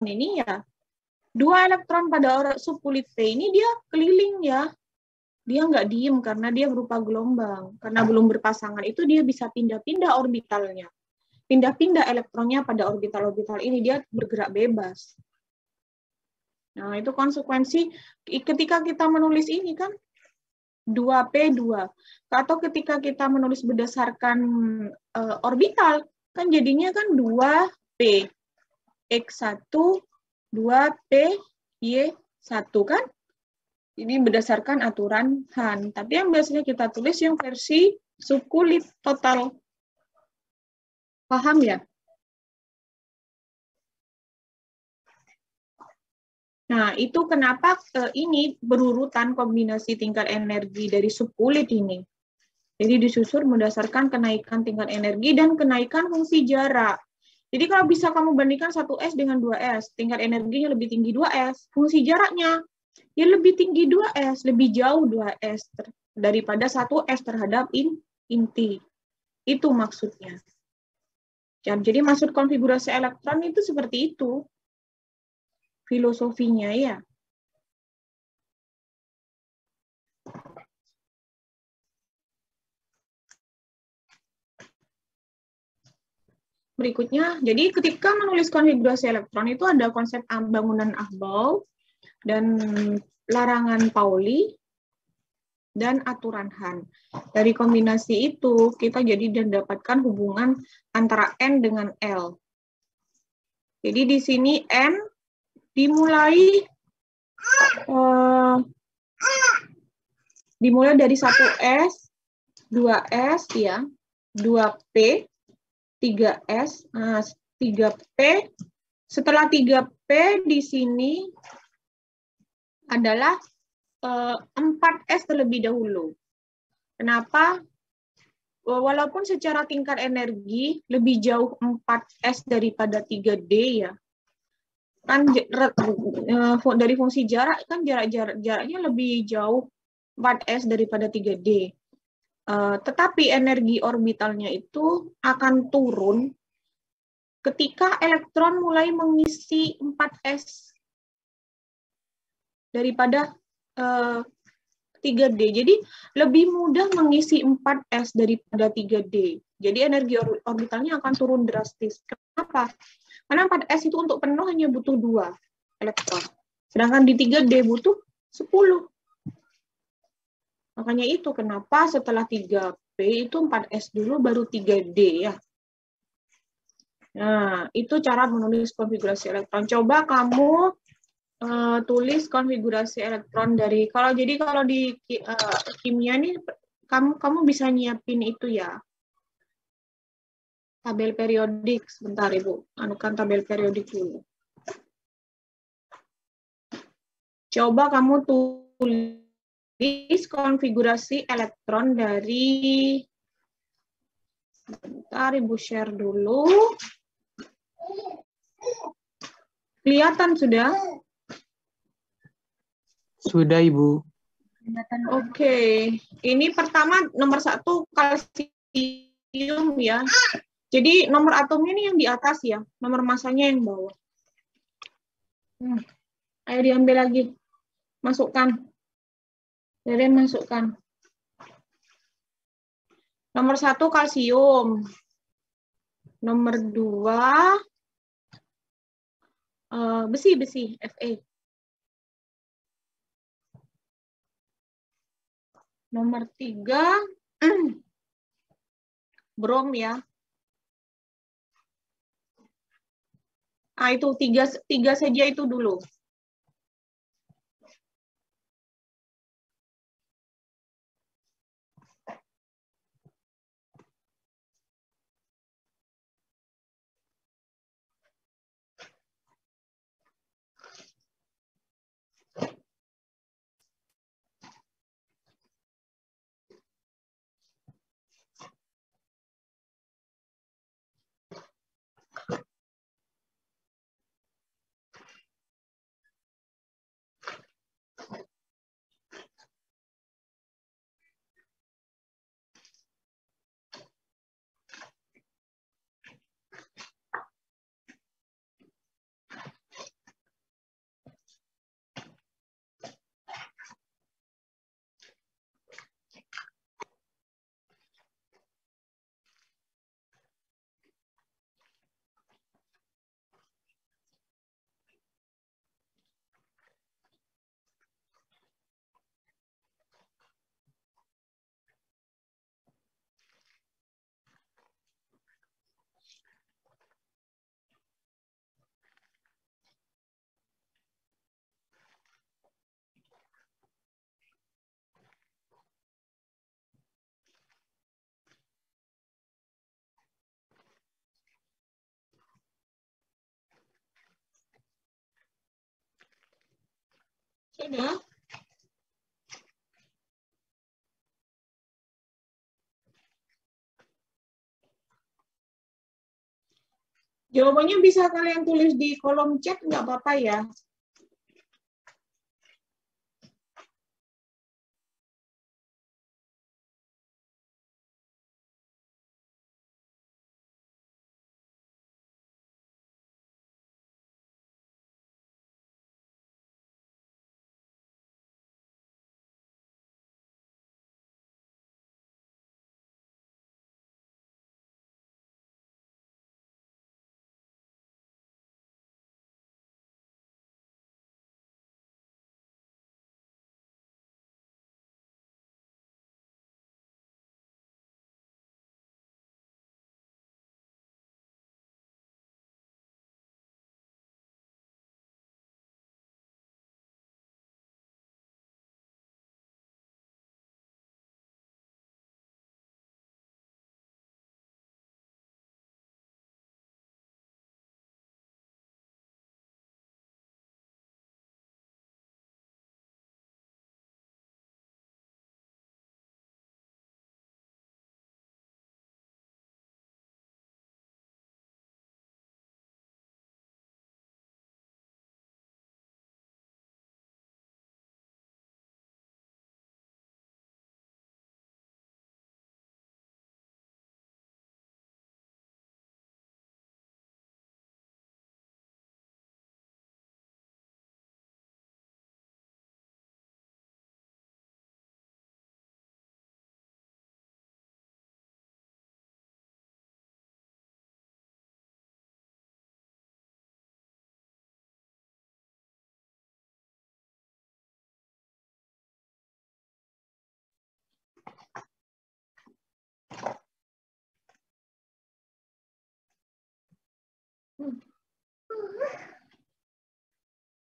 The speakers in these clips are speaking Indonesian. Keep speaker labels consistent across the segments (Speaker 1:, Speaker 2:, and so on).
Speaker 1: ini ya, 2 elektron pada subkulit P ini dia keliling ya. Dia nggak diem karena dia berupa gelombang. Karena belum berpasangan itu dia bisa pindah-pindah orbitalnya. Pindah-pindah elektronnya pada orbital-orbital ini, dia bergerak bebas. Nah, itu konsekuensi ketika kita menulis ini kan 2P2. Atau ketika kita menulis berdasarkan orbital, kan jadinya kan 2P. X1, 2P, Y1 kan? Ini berdasarkan aturan Han. Tapi yang biasanya kita tulis yang versi subkulit total. Paham ya? Nah, itu kenapa ini berurutan kombinasi tingkat energi dari subkulit ini. Jadi disusun berdasarkan kenaikan tingkat energi dan kenaikan fungsi jarak. Jadi kalau bisa kamu bandingkan 1S dengan 2S, tingkat energinya lebih tinggi 2S, fungsi jaraknya ya lebih tinggi 2S, lebih jauh 2S daripada 1S terhadap inti. Itu maksudnya. Jadi maksud konfigurasi elektron itu seperti itu. Filosofinya ya. Berikutnya, jadi ketika menulis konfigurasi elektron itu ada konsep bangunan Abel dan larangan Pauli dan aturan Han. Dari kombinasi itu kita jadi mendapatkan hubungan antara N dengan L. Jadi di sini N dimulai dari 1S, 2S ya, 2P, 3S, 3P. Setelah 3P di sini adalah 4S terlebih dahulu. Kenapa? Walaupun secara tingkat energi lebih jauh 4S daripada 3D ya. Kan dari fungsi jarak kan jaraknya lebih jauh 4S daripada 3D. Tetapi energi orbitalnya itu akan turun ketika elektron mulai mengisi 4S daripada 3D. Jadi lebih mudah mengisi 4S daripada 3D. Jadi energi orbitalnya akan turun drastis. Kenapa? Karena 4S itu untuk penuh hanya butuh 2 elektron. Sedangkan di 3D butuh 10. Makanya itu kenapa setelah 3P itu 4S dulu baru 3D ya. Nah, itu cara menulis konfigurasi elektron. Coba kamu tulis konfigurasi elektron dari kalau di kimia nih kamu bisa nyiapin itu ya. Tabel periodik sebentar Ibu, anukan tabel periodik dulu. Coba kamu tulis konfigurasi elektron dari sebentar Ibu share dulu. Kelihatan sudah?
Speaker 2: Sudah, Ibu.
Speaker 1: Oke. Ini pertama nomor 1 kalsium ya. Jadi nomor atomnya ini yang di atas ya, nomor masanya yang bawah. Ayo diambil lagi. Masukkan. Deren masukkan. Nomor 1 kalsium. Nomor 2 besi, Fe. Nomor 3 brom ya. Itu tiga saja itu dulu. Sudah. Jawabannya bisa kalian tulis di kolom chat, nggak apa-apa ya.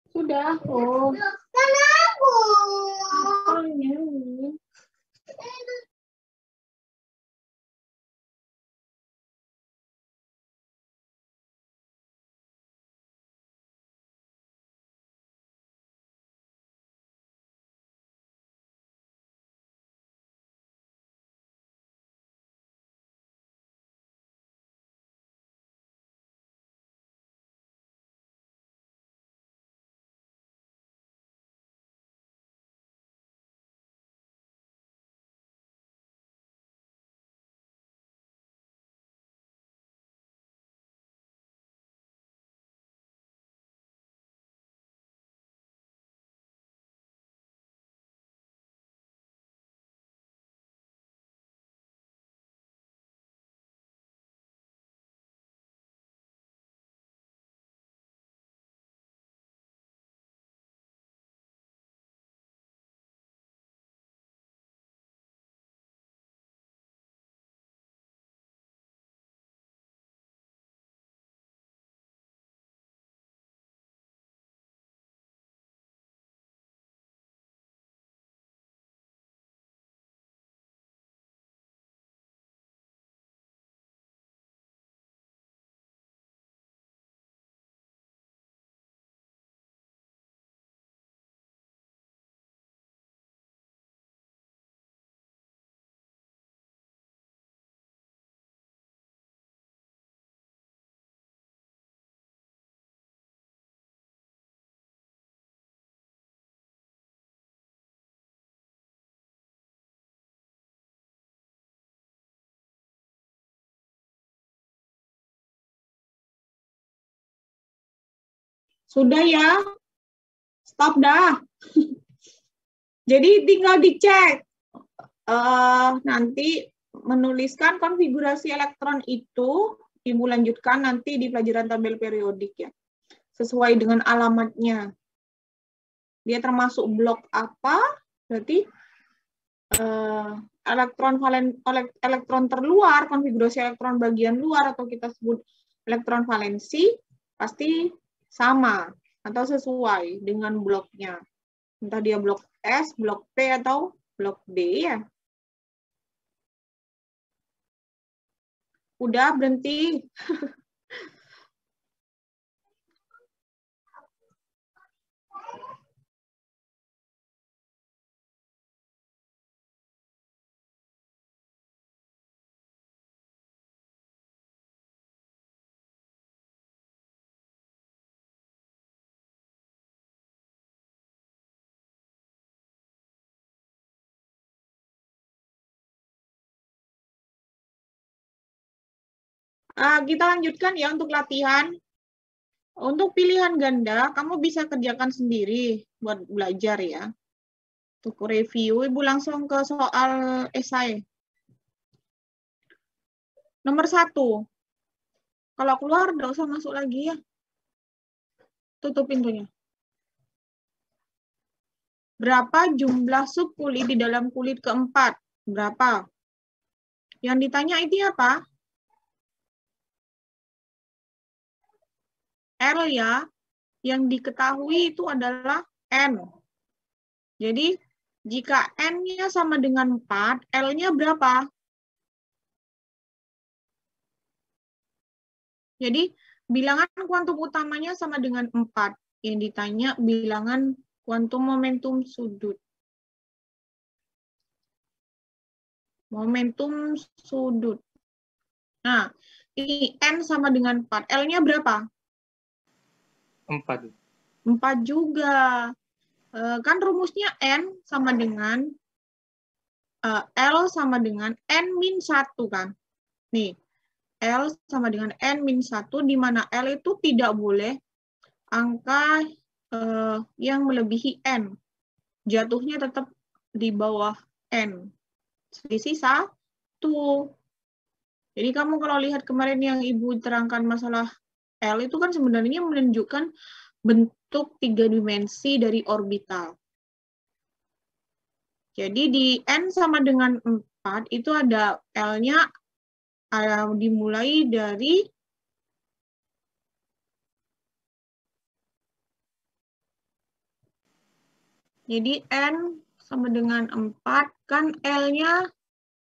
Speaker 1: Sudah. Oh. Sudah ya. Stop dah. Jadi tinggal dicek. Nanti menuliskan konfigurasi elektron itu ibu lanjutkan nanti di pelajaran tabel periodik ya. Sesuai dengan alamatnya. Dia termasuk blok apa? Berarti elektron terluar, konfigurasi elektron bagian luar atau kita sebut elektron valensi pasti sama atau sesuai dengan bloknya. Entah dia blok S, blok P atau blok D ya. Udah berhenti. Kita lanjutkan ya untuk latihan. Untuk pilihan ganda, kamu bisa kerjakan sendiri buat belajar ya. Untuk review, Ibu langsung ke soal esai. Nomor 1. Kalau keluar, nggak usah masuk lagi ya. Tutup pintunya. Berapa jumlah subkulit di dalam kulit keempat? Berapa? Yang ditanya itu apa? L ya. Yang diketahui itu adalah N. Jadi, jika N-nya sama dengan 4, L-nya berapa? Jadi, bilangan kuantum utamanya sama dengan 4. Yang ditanya bilangan kuantum momentum sudut. Momentum sudut. Nah, ini N sama dengan 4. L-nya berapa?
Speaker 2: 4.
Speaker 1: 4 juga. Kan rumusnya N sama dengan L sama dengan N-1 kan. Nih, L sama dengan N-1, di mana L itu tidak boleh angka yang melebihi N. Jatuhnya tetap di bawah N. Selisih 1. Jadi kamu kalau lihat kemarin yang Ibu terangkan masalah L itu kan sebenarnya menunjukkan bentuk 3 dimensi dari orbital. Jadi di N sama dengan 4 itu ada L-nya dimulai dari jadi N sama dengan 4 kan L-nya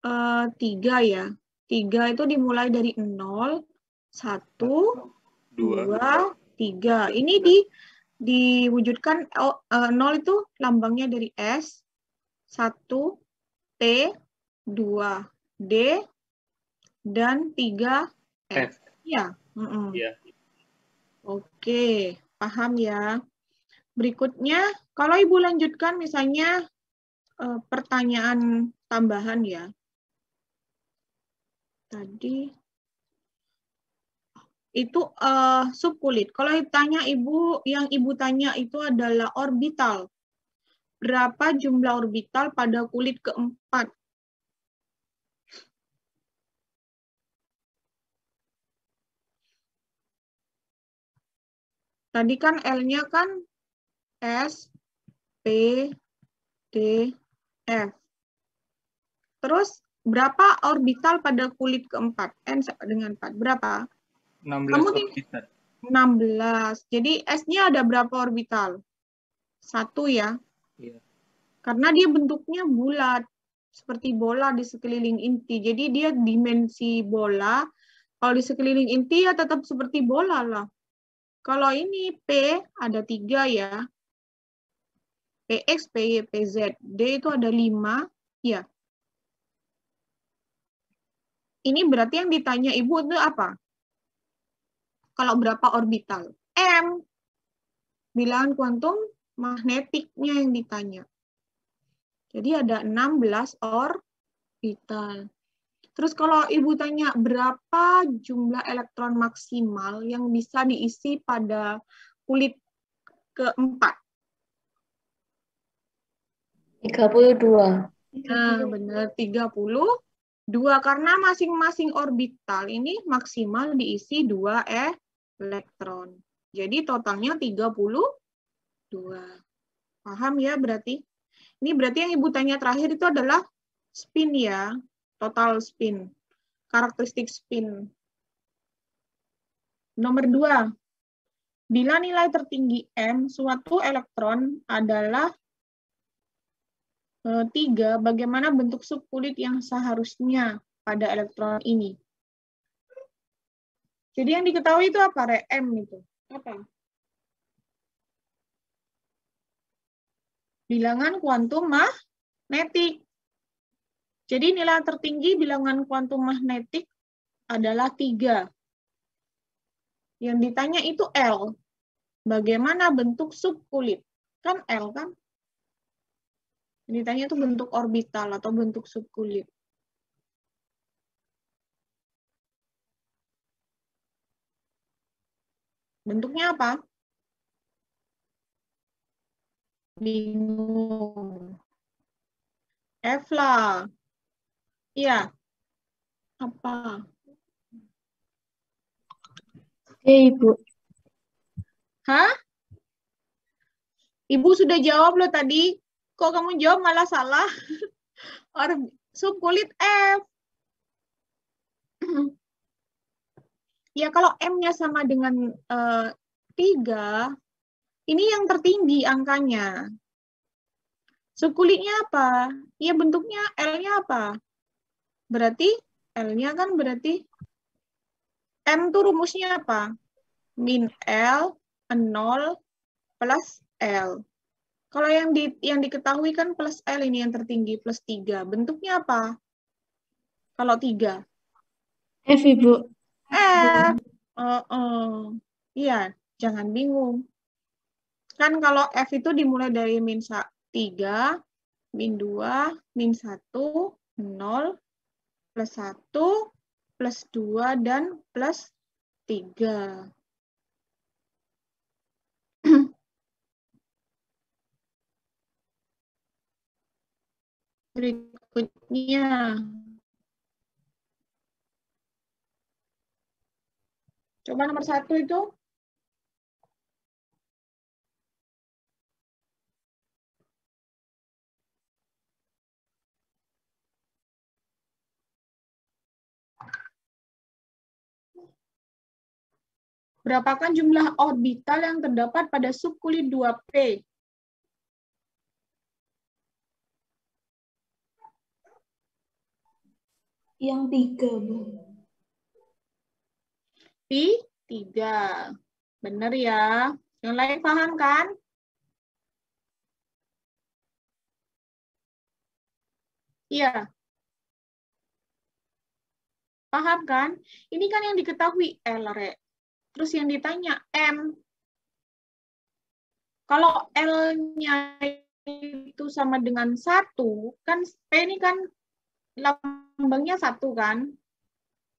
Speaker 1: 3 ya. 3 itu dimulai dari 0, 1, 2, 3. Ini diwujudkan 0 itu lambangnya dari S, 1, T, 2, D, dan 3, F. Ya.
Speaker 2: Iya.
Speaker 1: Oke, paham ya. Berikutnya, kalau Ibu lanjutkan misalnya pertanyaan tambahan ya. Tadi itu subkulit. Kalau ditanya Ibu, yang Ibu tanya itu adalah orbital. Berapa jumlah orbital pada kulit keempat? Tadi kan L-nya kan S, P, D, F. Terus berapa orbital pada kulit keempat? N dengan 4. Berapa?
Speaker 2: 16 orbital.
Speaker 1: 16. Jadi S-nya ada berapa orbital? 1 ya.
Speaker 2: Iya.
Speaker 1: Karena dia bentuknya bulat. Seperti bola di sekeliling inti. Jadi dia dimensi bola. Kalau di sekeliling inti ya tetap seperti bola lah. Kalau ini P ada 3 ya. PX, PY, PZ. D itu ada 5. Ya. Ini berarti yang ditanya Ibu itu apa? Kalau berapa orbital? M. Bilangan kuantum magnetiknya yang ditanya. Jadi ada 16 orbital. Terus kalau Ibu tanya berapa jumlah elektron maksimal yang bisa diisi pada kulit keempat?
Speaker 3: 32.
Speaker 1: Nah, benar 32 karena masing-masing orbital ini maksimal diisi 2 elektron. Jadi totalnya 32. Paham ya berarti? Ini berarti yang Ibu tanya terakhir itu adalah spin ya, total spin, karakteristik spin. Nomor 2, bila nilai tertinggi M suatu elektron adalah 3, bagaimana bentuk subkulit yang seharusnya pada elektron ini? Jadi yang diketahui itu apa? M itu. Apa? Bilangan kuantum magnetik. Jadi nilai tertinggi bilangan kuantum magnetik adalah 3. Yang ditanya itu L. Bagaimana bentuk subkulit? Kan L kan? Yang ditanya itu bentuk orbital atau bentuk subkulit. Bentuknya apa? Bingung. F lah. Iya. Apa?
Speaker 3: Ibu.
Speaker 1: Hah? Ibu sudah jawab loh tadi. Kok kamu jawab malah salah? Subkulit F. Ya, kalau M-nya sama dengan 3, ini yang tertinggi angkanya. Subkulitnya apa? Ya, bentuknya L-nya apa? Berarti L-nya kan berarti M tuh rumusnya apa? Min L, 0, plus L. Kalau yang diketahui kan plus L ini yang tertinggi, plus 3. Bentuknya apa? Kalau 3?
Speaker 3: F, Ibu.
Speaker 1: F. Iya, jangan bingung. Kan kalau F itu dimulai dari min 3, min 2, min 1, 0, plus 1, plus 2, dan plus 3. Berikutnya. Coba nomor 1 itu. Berapakah jumlah orbital yang terdapat pada subkulit 2P?
Speaker 4: Yang 3, Bu.
Speaker 1: 3. Benar ya. Yang lain paham kan? Iya. Paham kan? Ini kan yang diketahui L, Re. Terus yang ditanya M. Kalau L-nya itu sama dengan 1, kan P ini kan lambangnya 1 kan?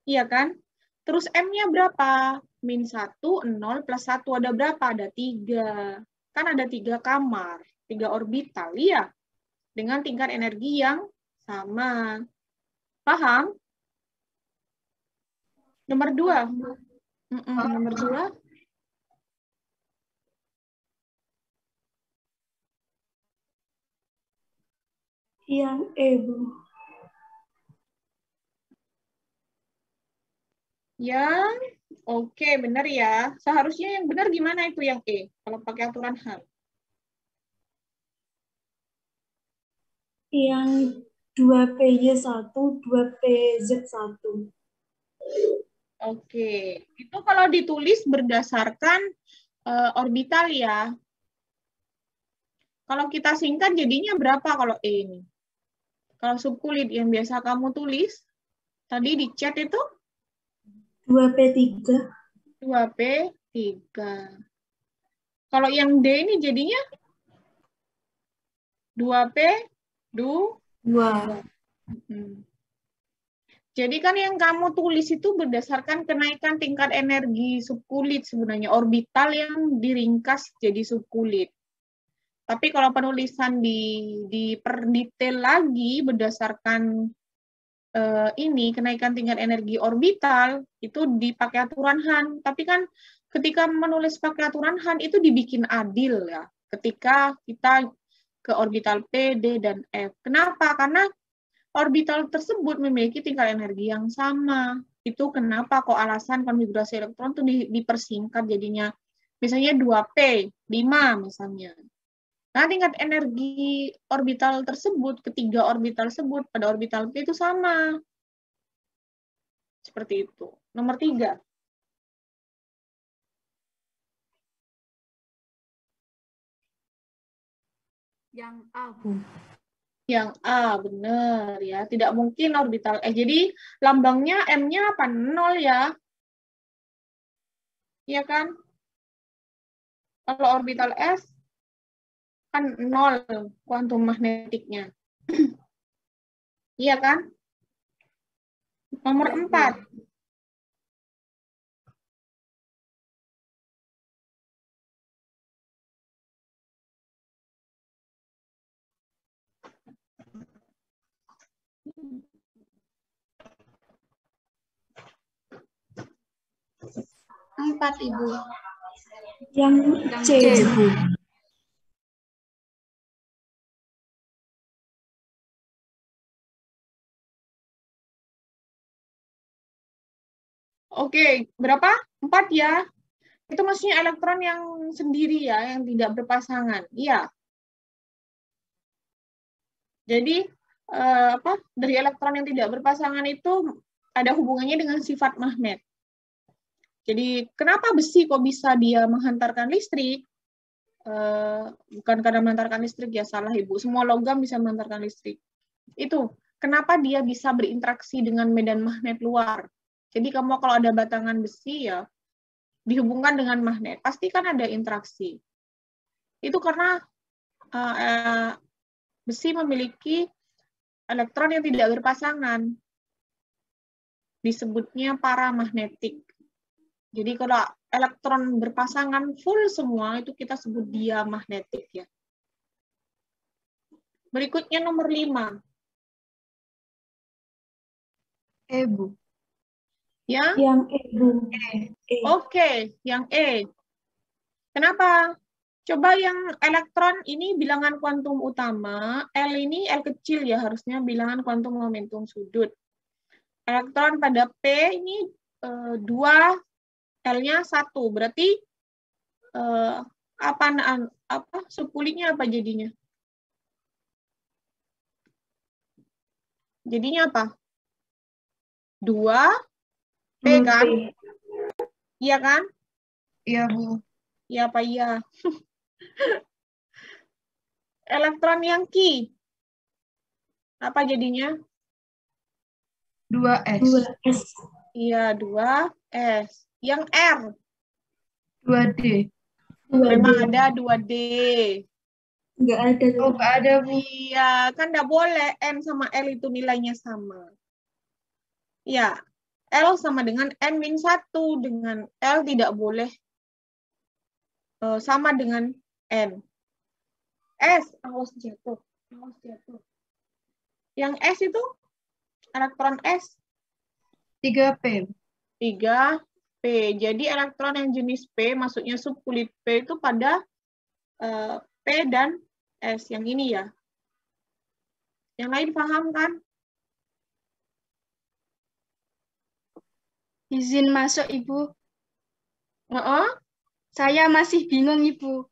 Speaker 1: Iya kan? Terus M-nya berapa? Min 1, 0, plus 1. Ada berapa? Ada 3. Kan ada 3 kamar, 3 orbital. Iya. Dengan tingkat energi yang sama. Paham? Nomor 2. Nomor 2.
Speaker 4: Yang E, Bu.
Speaker 1: Yang oke, benar ya. Seharusnya yang benar gimana itu yang E? Kalau pakai aturan hal.
Speaker 4: Yang 2PY1, 2PZ1.
Speaker 1: Oke, itu kalau ditulis berdasarkan orbital ya. Kalau kita singkat jadinya berapa kalau E ini? Kalau subkulit yang biasa kamu tulis, tadi di chat itu?
Speaker 4: 2P3.
Speaker 1: 2P3. Kalau yang D ini jadinya? 2P2. Jadi kan yang kamu tulis itu berdasarkan kenaikan tingkat energi subkulit sebenarnya, orbital yang diringkas jadi subkulit. Tapi kalau penulisan diperdetail lagi berdasarkan ini kenaikan tingkat energi orbital itu dipakai aturan Han. Tapi kan ketika menulis pakai aturan Han itu dibikin adil ya. Ketika kita ke orbital P, D, dan F. Kenapa? Karena orbital tersebut memiliki tingkat energi yang sama. Itu kenapa kok alasan konfigurasi elektron itu dipersingkat jadinya. Misalnya 2P, 5 misalnya. Nah, tingkat energi orbital tersebut, ketiga orbital tersebut pada orbital P itu sama. Seperti itu. Nomor 3.
Speaker 4: Yang A, Bu.
Speaker 1: Yang A, benar ya. Tidak mungkin orbital jadi lambangnya M-nya apa? 0 ya. Iya kan? Kalau orbital S kan 0 kuantum magnetiknya. Iya kan? Nomor 4.
Speaker 5: 4, Ibu.
Speaker 4: Yang C, Ibu.
Speaker 1: Oke, berapa? 4 ya. Itu maksudnya elektron yang sendiri ya, yang tidak berpasangan. Iya. Jadi dari elektron yang tidak berpasangan itu ada hubungannya dengan sifat magnet. Jadi kenapa besi kok bisa dia menghantarkan listrik? Bukan karena menghantarkan listrik ya, salah Ibu. Semua logam bisa menghantarkan listrik. Itu kenapa dia bisa berinteraksi dengan medan magnet luar. Jadi kamu kalau ada batangan besi ya dihubungkan dengan magnet, pasti kan ada interaksi. Itu karena besi memiliki elektron yang tidak berpasangan. Disebutnya paramagnetik. Jadi kalau elektron berpasangan full semua, itu kita sebut diamagnetik ya. Berikutnya nomor 5.
Speaker 5: Bu.
Speaker 1: Ya?
Speaker 4: Yang E, Bu.
Speaker 1: Oke, yang E. Kenapa? Coba yang elektron ini bilangan kuantum utama, L ini L kecil ya, harusnya bilangan kuantum momentum sudut. Elektron pada P ini 2, L-nya 1, berarti subpulinya apa jadinya? Jadinya apa? 2, P kan? Iya kan?
Speaker 5: Iya, Bu.
Speaker 1: Iya apa iya? Elektron yang Ki, apa jadinya?
Speaker 5: 2S.
Speaker 4: 2S.
Speaker 1: Iya, 2S. Yang R?
Speaker 5: 2D.
Speaker 1: Memang ada 2D.
Speaker 4: Enggak ada.
Speaker 5: Oh, nggak ada, Bu.
Speaker 1: Iya, kan nggak boleh N sama L itu nilainya sama. Ya, L sama dengan N-1, dengan L tidak boleh sama dengan N. S, awas jatuh. Yang S itu, elektron S?
Speaker 5: 3P.
Speaker 1: 3P. Jadi elektron yang jenis P, maksudnya subkulit P itu pada P dan S. Yang ini ya. Yang lain paham kan?
Speaker 6: Izin masuk, Ibu.
Speaker 1: Saya
Speaker 6: masih bingung, Ibu.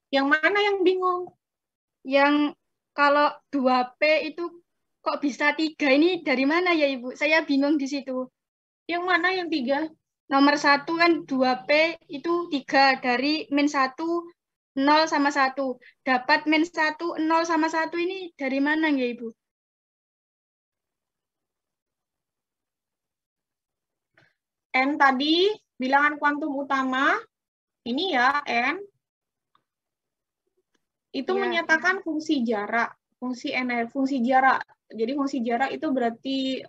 Speaker 1: Yang mana yang bingung?
Speaker 6: Yang kalau 2P itu kok bisa 3? Ini dari mana ya, Ibu? Saya bingung di situ.
Speaker 1: Yang mana yang 3?
Speaker 6: Nomor 1 kan 2P itu 3. Dari -1, 0 sama 1. Dapat -1, 0 sama 1 ini dari mana ya, Ibu?
Speaker 1: N tadi, bilangan kuantum utama, ini ya, N, itu menyatakan fungsi jarak, fungsi energi, fungsi jarak. Jadi fungsi jarak itu berarti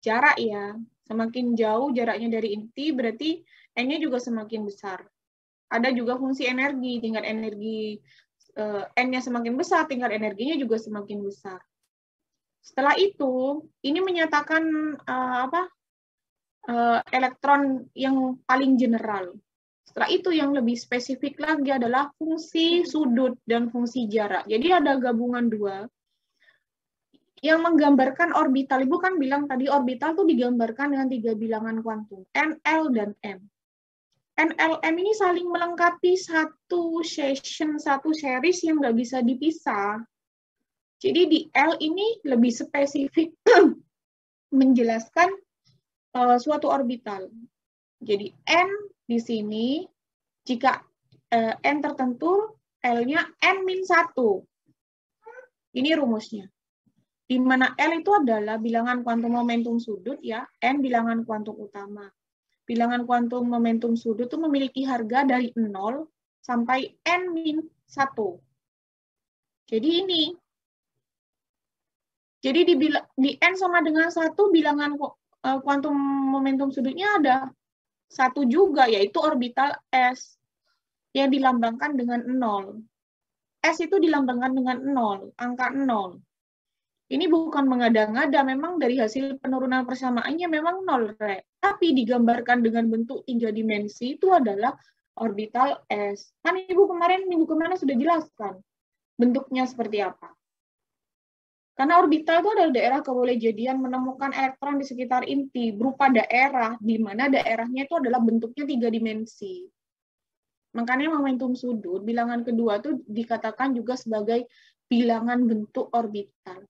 Speaker 1: jarak ya. Semakin jauh jaraknya dari inti, berarti N-nya juga semakin besar. Ada juga fungsi energi, tingkat energi N-nya semakin besar, tingkat energinya juga semakin besar. Setelah itu, ini menyatakan elektron yang paling general. Setelah itu yang lebih spesifik lagi adalah fungsi sudut dan fungsi jarak. Jadi ada gabungan 2 yang menggambarkan orbital. Ibu kan bilang tadi orbital tuh digambarkan dengan 3 bilangan kuantum, N, L, dan M. N, L, M ini saling melengkapi satu series yang nggak bisa dipisah. Jadi di L ini lebih spesifik menjelaskan suatu orbital. Jadi N di sini, jika N tertentu, L-nya N-1. Ini rumusnya. Di mana L itu adalah bilangan kuantum momentum sudut, ya, N bilangan kuantum utama. Bilangan kuantum momentum sudut itu memiliki harga dari 0 sampai N-1. Jadi ini. Jadi di N sama dengan 1, bilangan kuantum momentum sudutnya ada 1 juga, yaitu orbital S, yang dilambangkan dengan 0. S itu dilambangkan dengan 0, angka 0. Ini bukan mengada-ngada, memang dari hasil penurunan persamaannya memang 0, Rek. Tapi digambarkan dengan bentuk 3 dimensi itu adalah orbital S. Kan Ibu kemarin, minggu kemarin sudah jelaskan bentuknya seperti apa. Karena orbital itu adalah daerah kebolehjadian menemukan elektron di sekitar inti berupa daerah, di mana daerahnya itu adalah bentuknya 3 dimensi. Makanya momentum sudut, bilangan kedua itu dikatakan juga sebagai bilangan bentuk orbital.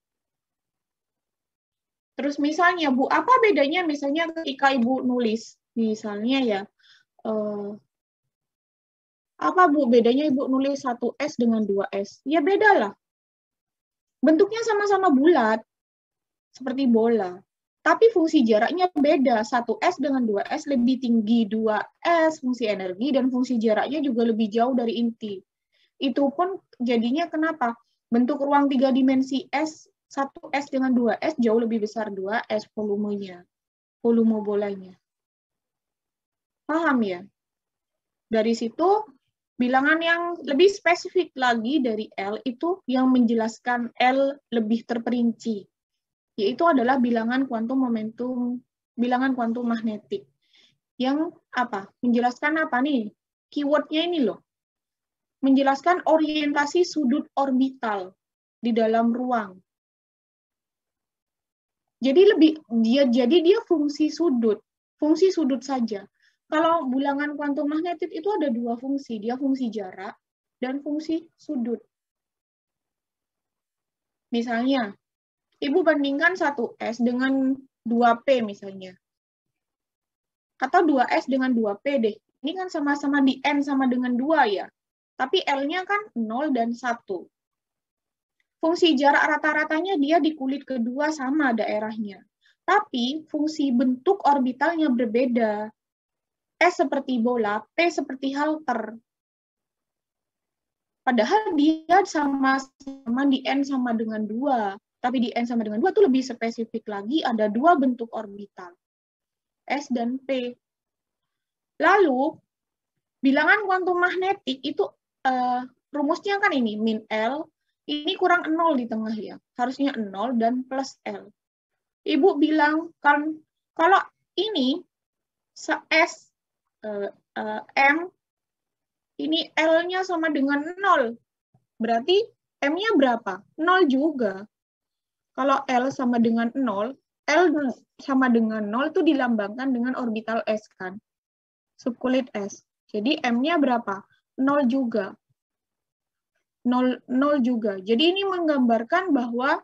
Speaker 1: Terus misalnya, Bu, apa bedanya misalnya ketika Ibu nulis, misalnya ya, apa Bu bedanya Ibu nulis 1S dengan 2S? Ya beda lah. Bentuknya sama-sama bulat, seperti bola. Tapi fungsi jaraknya beda, 1S dengan 2S lebih tinggi 2S, fungsi energi, dan fungsi jaraknya juga lebih jauh dari inti. Itu pun jadinya kenapa? Bentuk ruang 3 dimensi S, 1S dengan 2S jauh lebih besar 2S volumenya, volume bolanya. Paham ya? Dari situ, bilangan yang lebih spesifik lagi dari L itu yang menjelaskan L lebih terperinci, yaitu adalah bilangan kuantum momentum, bilangan kuantum magnetik. Yang apa? Menjelaskan apa nih? Keywordnya ini loh. Menjelaskan orientasi sudut orbital di dalam ruang. Jadi dia fungsi sudut saja. Kalau bilangan kuantum magnetik itu ada 2 fungsi, dia fungsi jarak dan fungsi sudut. Misalnya, Ibu bandingkan 1S dengan 2P misalnya. Atau 2S dengan 2P deh. Ini kan sama-sama di N sama dengan 2 ya. Tapi L-nya kan 0 dan 1. Fungsi jarak rata-ratanya dia di kulit kedua sama daerahnya. Tapi fungsi bentuk orbitalnya berbeda. S seperti bola, P seperti halter. Padahal dia sama-sama di N sama dengan 2. Tapi di N sama dengan 2 itu lebih spesifik lagi, ada 2 bentuk orbital. S dan P. Lalu, bilangan kuantum magnetik itu rumusnya kan ini, min L, ini kurang 0 di tengah ya. Harusnya 0 dan plus L. Ibu bilang, kan kalau ini S, M, ini L-nya sama dengan 0. Berarti M-nya berapa? 0 juga. Kalau L sama dengan 0, L sama dengan 0 itu dilambangkan dengan orbital S kan. Subkulit S. Jadi M-nya berapa? 0 juga. 0 juga. Jadi ini menggambarkan bahwa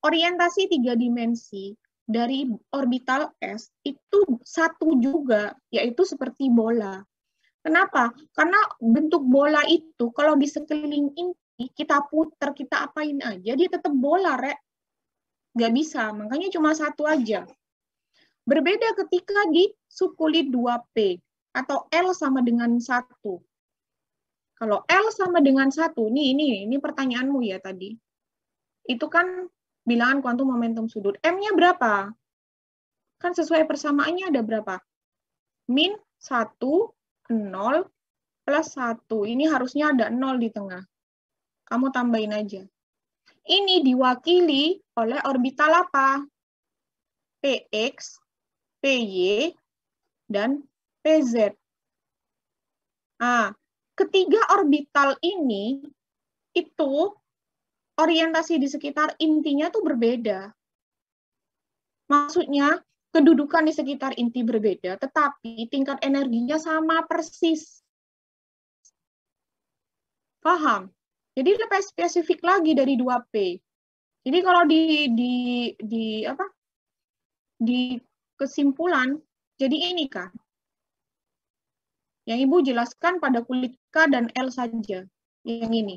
Speaker 1: orientasi 3 dimensi dari orbital S itu satu juga, yaitu seperti bola. Kenapa? Karena bentuk bola itu kalau di sekeliling inti kita putar, kita apain aja, dia tetap bola, Rek. Nggak bisa, makanya cuma satu aja. Berbeda ketika di subkulit 2P, atau L sama dengan 1. Kalau L sama dengan 1, ini pertanyaanmu ya tadi. Itu kan bilangan kuantum momentum sudut. M-nya berapa? Kan sesuai persamaannya ada berapa? Min 1, 0, plus 1. Ini harusnya ada 0 di tengah. Kamu tambahin aja. Ini diwakili oleh orbital apa? PX, PY, dan PZ. Nah, ketiga orbital ini itu orientasi di sekitar intinya tuh berbeda. Maksudnya kedudukan di sekitar inti berbeda, tetapi tingkat energinya sama persis. Paham? Jadi lebih spesifik lagi dari 2P. Jadi kalau di kesimpulan, jadi ini kan. Yang Ibu jelaskan pada kulit K dan L saja. Yang ini.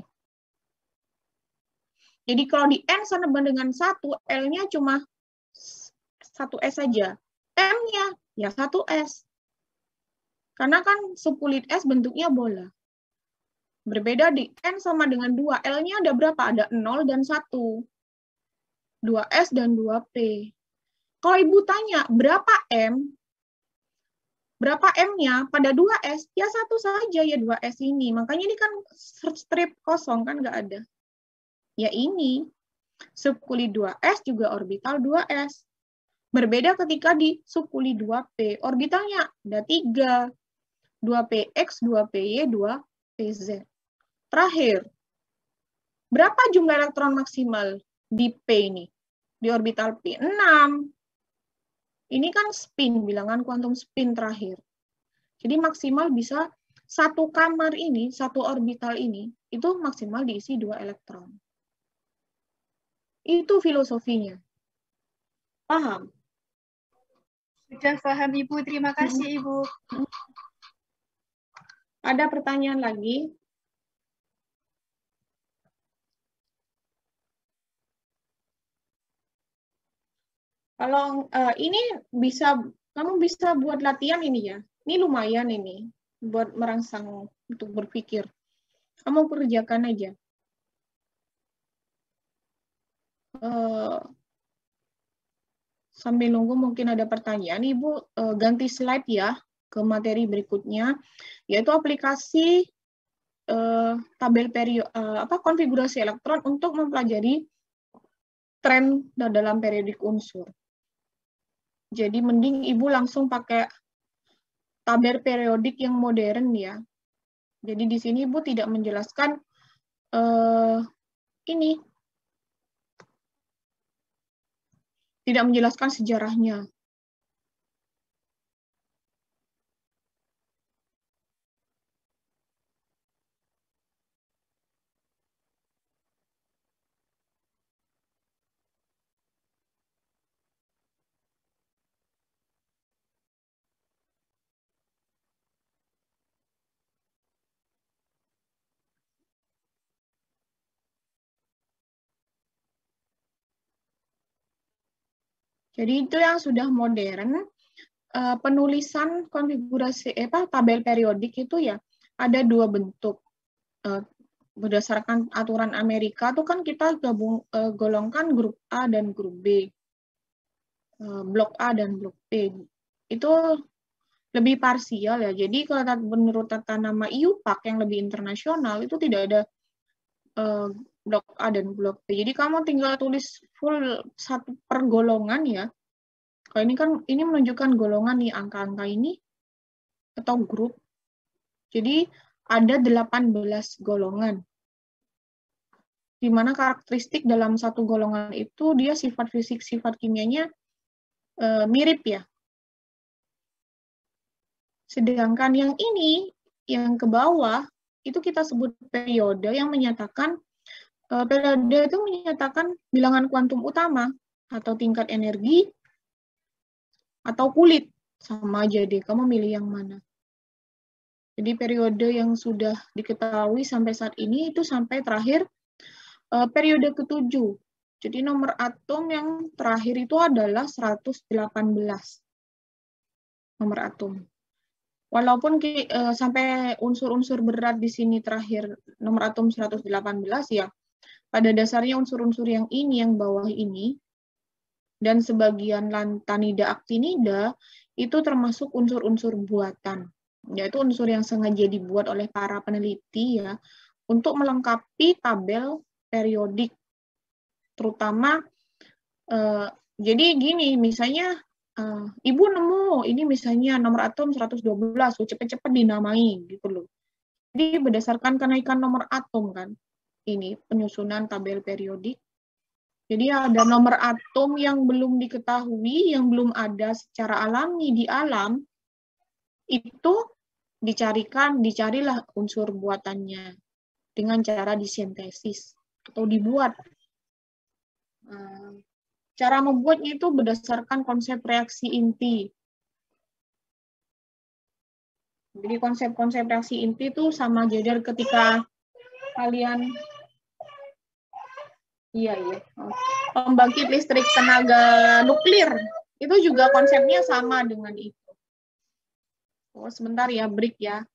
Speaker 1: Jadi kalau di N sama dengan 1, L-nya cuma 1S saja. M-nya ya 1S. Karena kan subkulit S bentuknya bola. Berbeda di N sama dengan 2. L-nya ada berapa? Ada 0 dan 1. 2S dan 2P. Kalau Ibu tanya, berapa M? Berapa M-nya? Pada 2S, ya satu saja ya 2S ini. Makanya ini kan strip kosong, kan nggak ada. Ya ini. Subkulit 2s juga orbital 2s. Berbeda ketika di subkulit 2p, orbitalnya ada 3. 2px, 2py, 2pz. Terakhir, berapa jumlah elektron maksimal di P ini? Di orbital P, 6. Ini kan spin, bilangan kuantum spin terakhir. Jadi maksimal bisa satu kamar ini, satu orbital ini, itu maksimal diisi 2 elektron. Itu filosofinya. Paham?
Speaker 6: Sudah paham Ibu, terima kasih Ibu.
Speaker 1: Ada pertanyaan lagi? Kalau ini bisa, kamu bisa buat latihan ini ya. Ini lumayan ini, buat merangsang untuk berpikir. Kamu kerjakan aja. Sambil nunggu mungkin ada pertanyaan, Ibu ganti slide ya ke materi berikutnya, yaitu aplikasi tabel konfigurasi elektron untuk mempelajari tren dalam periodik unsur. Jadi mending Ibu langsung pakai tabel periodik yang modern ya. Jadi di sini Ibu tidak menjelaskan ini. Tidak menjelaskan sejarahnya. Jadi itu yang sudah modern, penulisan konfigurasi tabel periodik itu ya ada 2 bentuk. Berdasarkan aturan Amerika tuh kan kita golongkan grup A dan grup B. Blok A dan blok B. Itu lebih parsial ya. Jadi kalau menurut tata nama IUPAC yang lebih internasional itu tidak ada blok A dan blok B. Jadi kamu tinggal tulis full satu per golongan ya. Kalau ini kan ini menunjukkan golongan nih, angka-angka ini atau grup. Jadi ada 18 golongan. Di mana karakteristik dalam satu golongan itu dia sifat fisik, sifat kimianya mirip ya. Sedangkan yang ini, yang ke bawah, itu kita sebut periode yang menyatakan, periode itu menyatakan bilangan kuantum utama, atau tingkat energi, atau kulit. Sama aja deh, kamu milih yang mana. Jadi periode yang sudah diketahui sampai saat ini, itu sampai terakhir periode ke-7. Jadi nomor atom yang terakhir itu adalah 118. Nomor atom. Walaupun sampai unsur-unsur berat di sini terakhir nomor atom 118 ya, pada dasarnya unsur-unsur yang ini, yang bawah ini, dan sebagian lantanida aktinida, itu termasuk unsur-unsur buatan. Yaitu unsur yang sengaja dibuat oleh para peneliti ya, untuk melengkapi tabel periodik. Terutama, jadi gini, misalnya, Ibu nemu ini misalnya nomor atom 112, cepet-cepet dinamai gitu loh. Jadi berdasarkan kenaikan nomor atom kan, ini penyusunan tabel periodik. Jadi ada nomor atom yang belum diketahui, yang belum ada secara alami di alam, itu dicarilah unsur buatannya dengan cara disintesis atau dibuat. Cara membuatnya itu berdasarkan konsep reaksi inti. Jadi konsep-konsep reaksi inti itu sama jadi ketika kalian pembangkit listrik tenaga nuklir, itu juga konsepnya sama dengan itu. Oh, sebentar ya, break ya.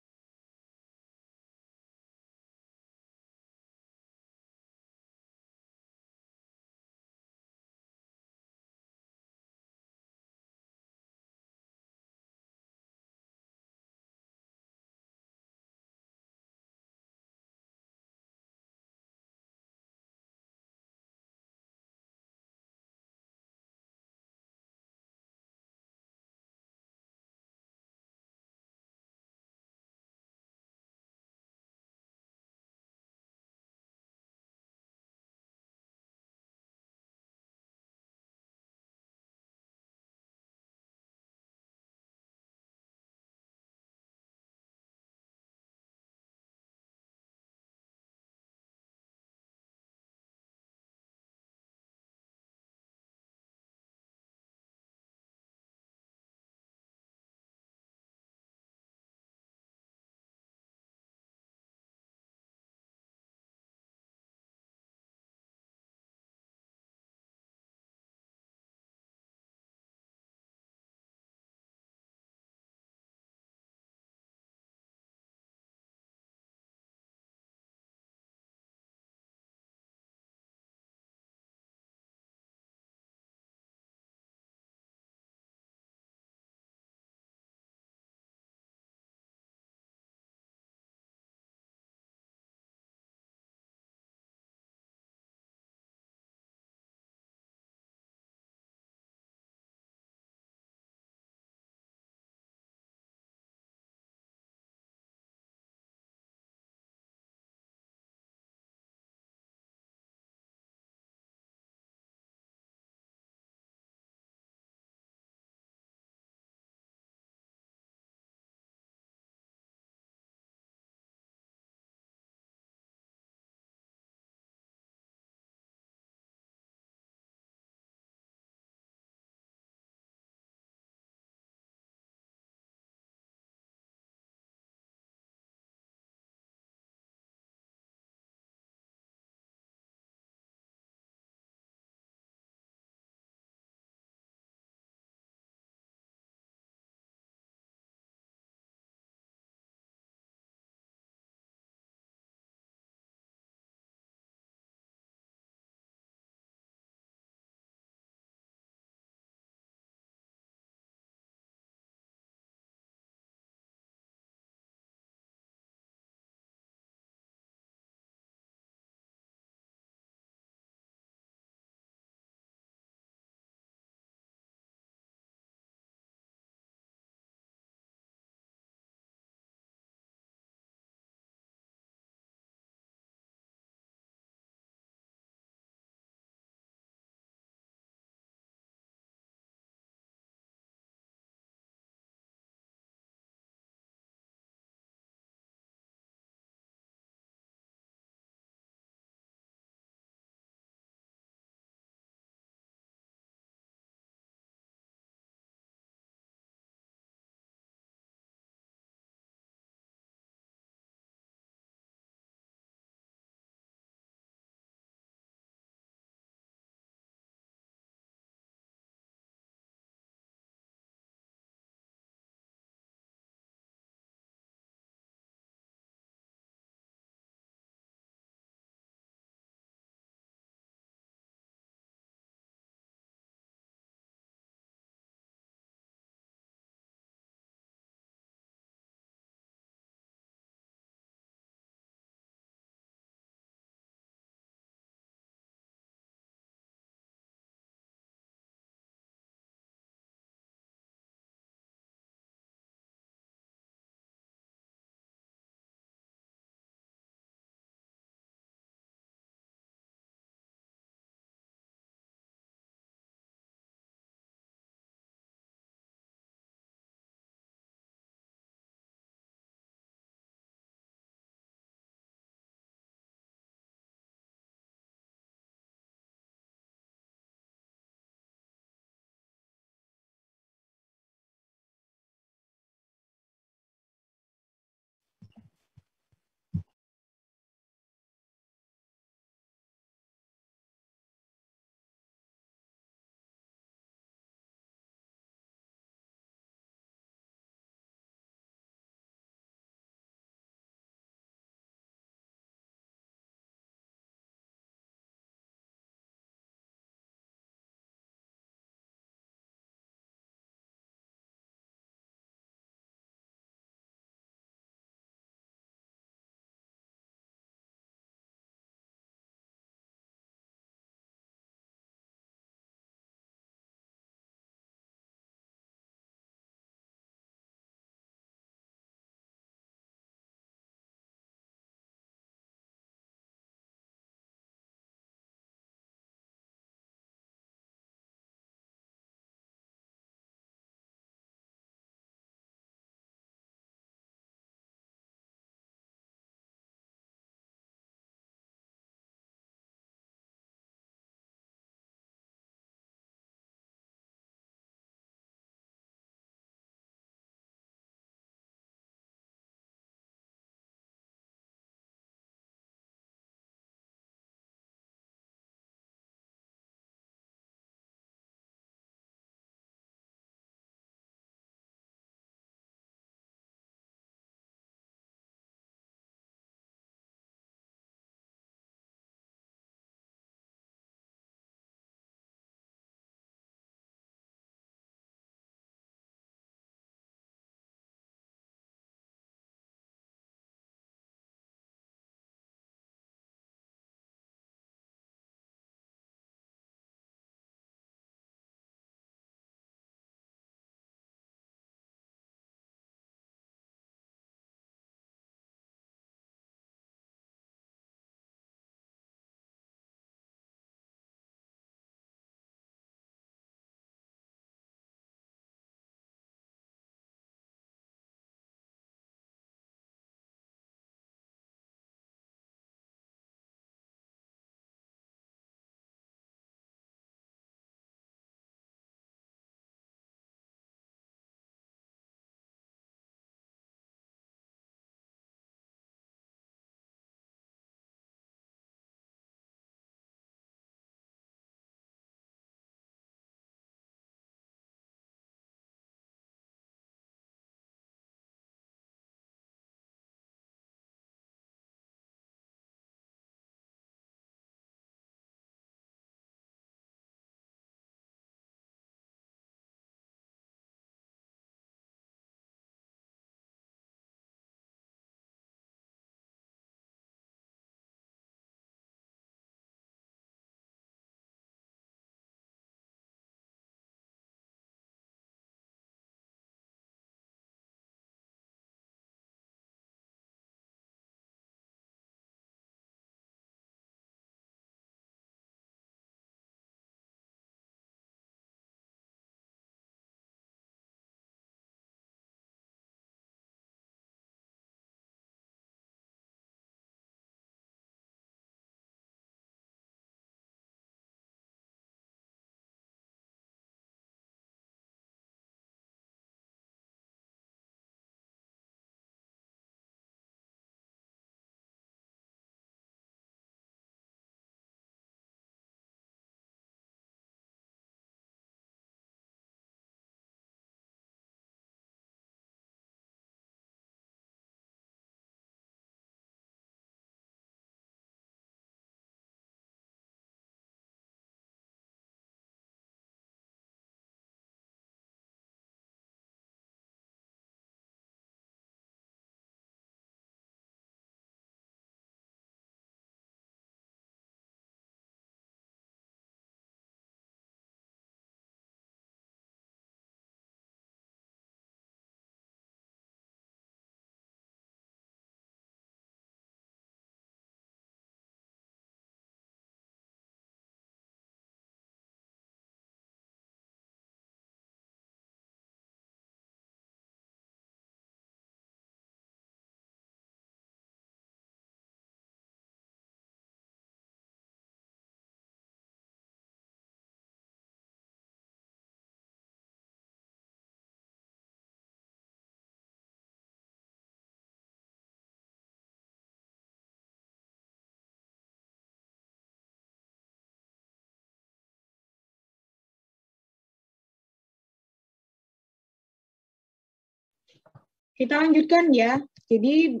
Speaker 1: Kita lanjutkan ya. Jadi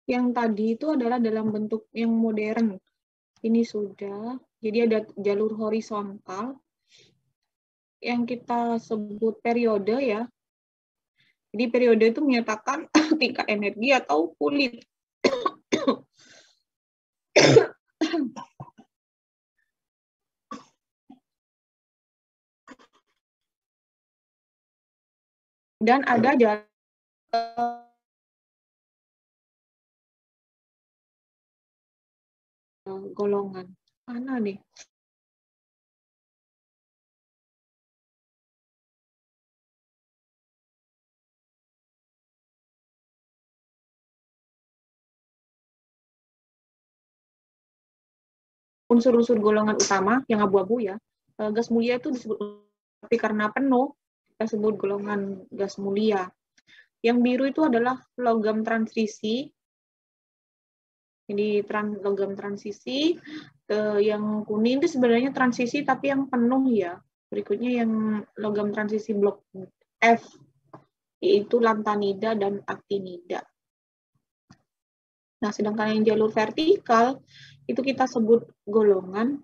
Speaker 1: yang tadi itu adalah dalam bentuk yang modern. Ini sudah. Jadi ada jalur horizontal yang kita sebut periode ya. Jadi periode itu menyatakan tingkat energi atau kulit. Dan ada golongan. Mana nih? Unsur-unsur golongan utama yang abu-abu ya. Gas mulia itu disebut, tapi karena penuh kita sebut golongan gas mulia. Yang biru itu adalah logam transisi. Jadi logam transisi. Yang kuning itu sebenarnya transisi tapi yang penuh ya. Berikutnya yang logam transisi blok F, yaitu lantanida dan aktinida. Nah, sedangkan yang jalur vertikal itu kita sebut golongan.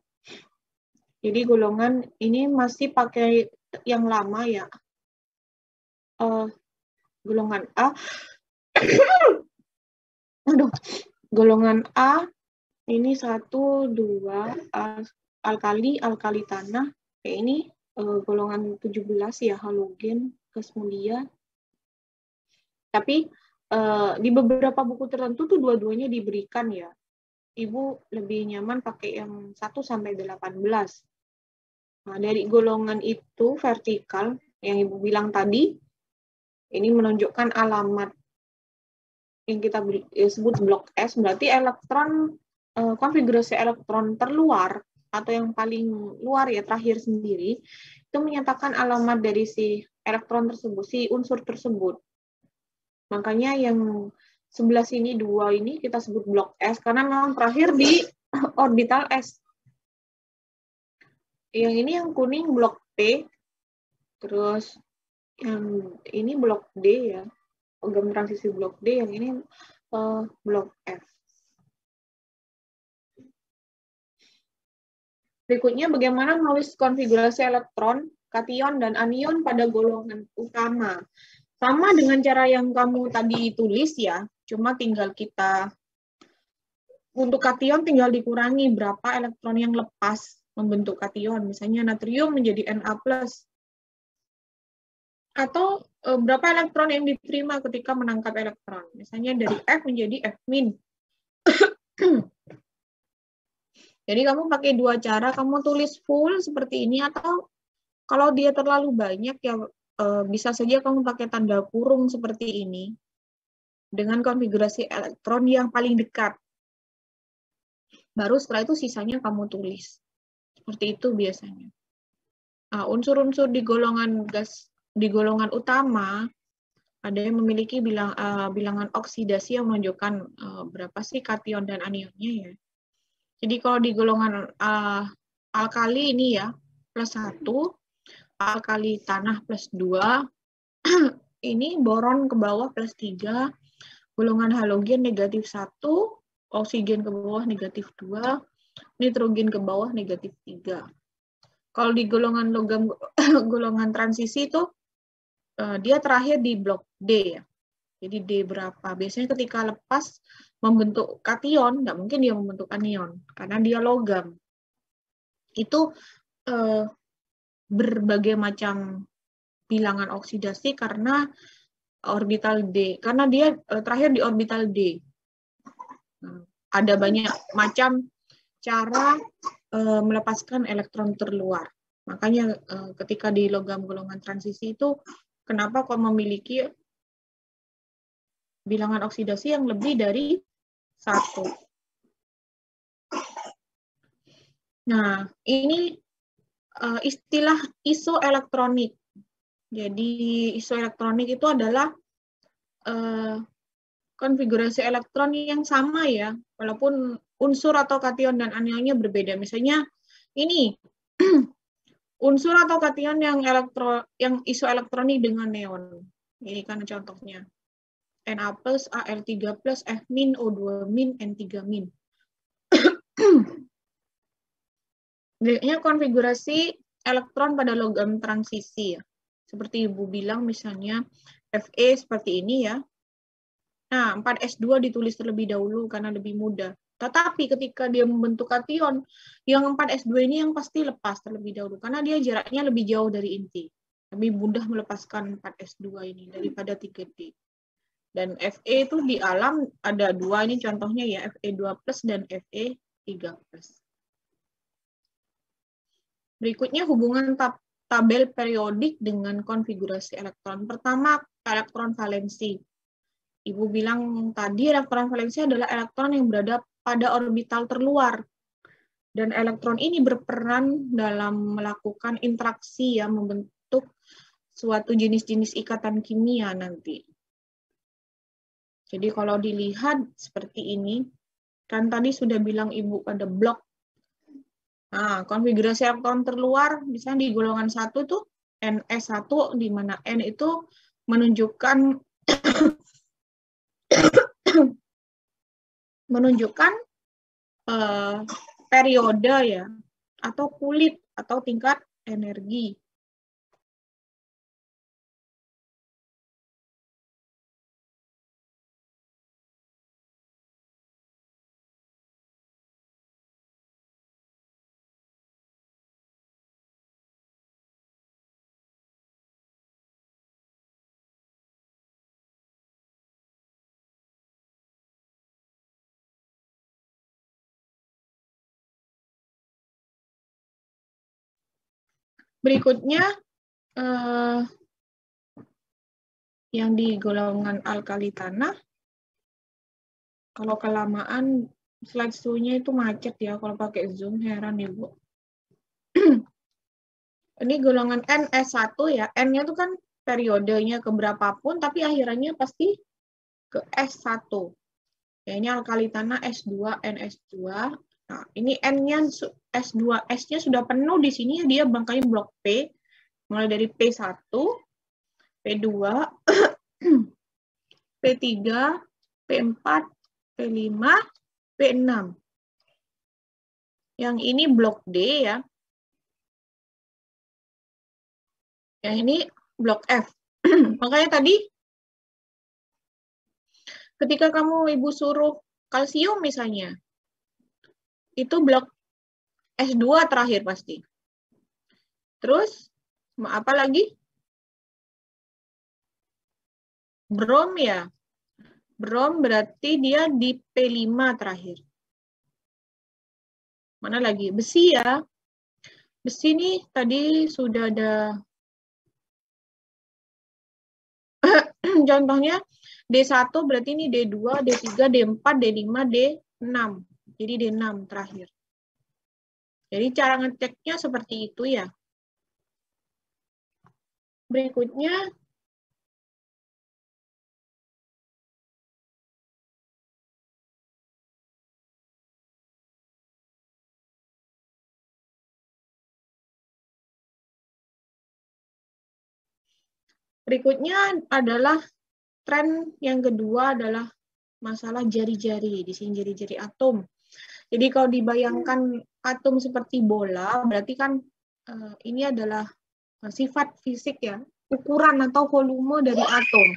Speaker 1: Jadi golongan ini masih pakai yang lama ya. Golongan A. Aduh. Golongan A ini 1, 2 alkali tanah. Ini golongan 17 ya, halogen gas mulia. Tapi di beberapa buku tertentu tuh dua-duanya diberikan ya. Ibu lebih nyaman pakai yang 1 sampai 18. Nah, dari golongan itu vertikal yang Ibu bilang tadi, ini menunjukkan alamat yang kita sebut blok S, berarti elektron, konfigurasi elektron terluar atau yang paling luar ya, terakhir sendiri, itu menyatakan alamat dari si elektron tersebut, si unsur tersebut. Makanya yang sebelah sini 2 ini kita sebut blok S karena memang terakhir di orbital S. Yang ini yang kuning blok P, terus yang ini blok D ya, logam transisi blok D, yang ini blok F. Berikutnya bagaimana menulis konfigurasi elektron, kation, dan anion pada golongan utama. Sama dengan cara yang kamu tadi tulis ya, cuma tinggal kita, untuk kation tinggal dikurangi berapa elektron yang lepas membentuk kation. Misalnya natrium menjadi Na+. Atau berapa elektron yang diterima ketika menangkap elektron. Misalnya dari F menjadi F-. Jadi kamu pakai 2 cara, kamu tulis full seperti ini, atau kalau dia terlalu banyak ya bisa saja kamu pakai tanda kurung seperti ini dengan konfigurasi elektron yang paling dekat. Baru setelah itu sisanya kamu tulis. Seperti itu biasanya. Nah, unsur-unsur di golongan gas, di golongan utama, ada yang memiliki bilangan oksidasi yang menunjukkan berapa sih kation dan anionnya ya. Jadi kalau di golongan alkali ini ya, +1, alkali tanah +2, ini boron ke bawah +3, golongan halogen -1, oksigen ke bawah -2, nitrogen ke bawah -3. Kalau di golongan logam golongan transisi itu dia terakhir di blok D ya. Jadi D berapa? Biasanya ketika lepas membentuk kation, nggak mungkin dia membentuk anion karena dia logam. Itu berbagai macam bilangan oksidasi karena orbital D, karena dia terakhir di orbital D. Ada banyak macam cara melepaskan elektron terluar. Makanya ketika di logam golongan transisi itu, kenapa kok memiliki bilangan oksidasi yang lebih dari 1. Nah, ini istilah isoelektronik. Jadi isoelektronik itu adalah konfigurasi elektron yang sama ya, walaupun unsur atau kation dan anionnya berbeda. Misalnya ini unsur atau kation yang isoelektronik dengan neon. Ini kan contohnya. Na+, Al3+, F-, O2-, N3-. Berikutnya konfigurasi elektron pada logam transisi ya. Seperti Ibu bilang misalnya Fe seperti ini ya. Nah, 4s2 ditulis terlebih dahulu karena lebih mudah. Tetapi ketika dia membentuk kation, yang 4s2 ini yang pasti lepas terlebih dahulu karena dia jaraknya lebih jauh dari inti. Lebih mudah melepaskan 4s2 ini daripada 3D. Dan Fe itu di alam ada dua, ini contohnya ya, Fe2+ dan Fe3+. Berikutnya hubungan tabel periodik dengan konfigurasi elektron. Pertama, elektron valensi. Ibu bilang tadi elektron valensi adalah elektron yang berada pada orbital terluar. Dan elektron ini berperan dalam melakukan interaksi yang membentuk suatu jenis-jenis ikatan kimia nanti. Jadi kalau dilihat seperti ini, kan tadi sudah bilang Ibu ada blok. Nah, konfigurasi elektron terluar, misalnya di golongan 1 tuh Ns1, di mana N itu menunjukkan periode ya, atau kulit, atau tingkat energi. Berikutnya, yang di golongan alkali tanah, kalau kelamaan slide show-nya itu macet ya, kalau pakai Zoom, heran ya Bu. Ini golongan NS1 ya, N-nya itu kan periodenya ke berapapun, tapi akhirannya pasti ke S1. Ya, ini alkali tanah S2, NS2. Nah, ini N-nya S2, S-nya sudah penuh di sini, dia bangkanya blok P, mulai dari P1, P2, P3, P4, P5, P6. Yang ini blok D ya. Yang ini blok F. Makanya tadi, ketika kamu Ibu suruh kalsium misalnya, itu blok S2 terakhir pasti. Terus, apa lagi? Brom ya. Brom berarti dia di P5 terakhir. Mana lagi? Besi ya. Besi nih tadi sudah ada contohnya D1 berarti ini D2, D3, D4, D5, D6. Jadi D6 terakhir. Jadi cara ngeceknya seperti itu ya. Berikutnya, adalah tren yang kedua adalah masalah jari-jari. Di sini jari-jari atom. Jadi kalau dibayangkan atom seperti bola, berarti kan ini adalah sifat fisik ya, ukuran atau volume dari atom.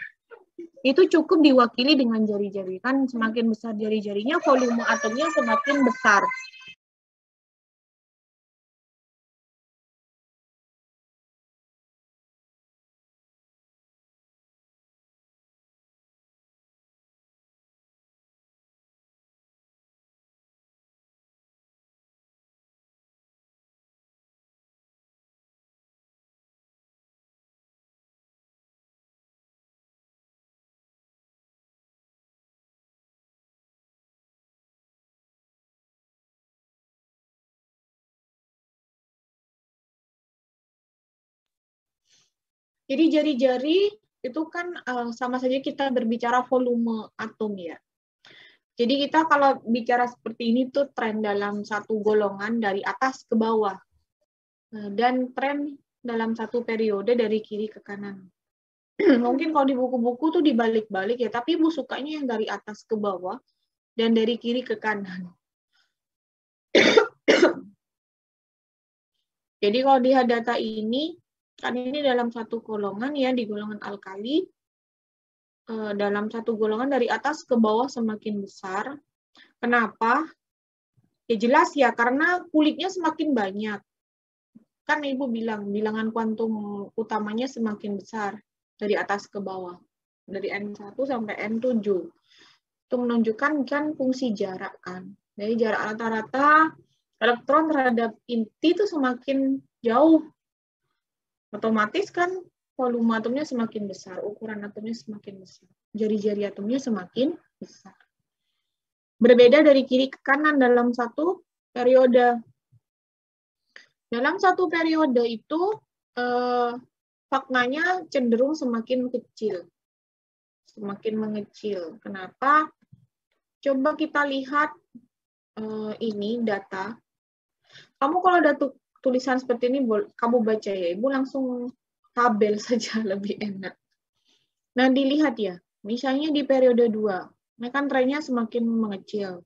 Speaker 1: Itu cukup diwakili dengan jari-jari. Kan semakin besar jari-jarinya, volume atomnya semakin besar. Jadi jari-jari itu kan sama saja kita berbicara volume atom ya. Jadi kita kalau bicara seperti ini tuh tren dalam satu golongan dari atas ke bawah. Dan tren dalam satu periode dari kiri ke kanan. Mungkin kalau di buku-buku tuh dibalik-balik ya, tapi Ibu sukanya yang dari atas ke bawah dan dari kiri ke kanan. Jadi kalau di data ini, kan ini dalam satu golongan ya, di golongan alkali, dalam satu golongan dari atas ke bawah semakin besar. Kenapa? Ya jelas ya, karena kulitnya semakin banyak. Kan Ibu bilang, bilangan kuantum utamanya semakin besar dari atas ke bawah. Dari N1 sampai N7. Itu menunjukkan kan fungsi jarak kan. Jadi jarak rata-rata elektron terhadap inti itu semakin jauh. Otomatis kan volume atomnya semakin besar, ukuran atomnya semakin besar. Jari-jari atomnya semakin besar. Berbeda dari kiri ke kanan dalam satu periode. Dalam satu periode itu faktanya cenderung semakin kecil. Semakin mengecil. Kenapa? Coba kita lihat ini data. Kamu kalau ada tulisan seperti ini, kamu baca ya. Ibu langsung tabel saja lebih enak. Nah, dilihat ya. Misalnya di periode 2. Ini kan trennya semakin mengecil.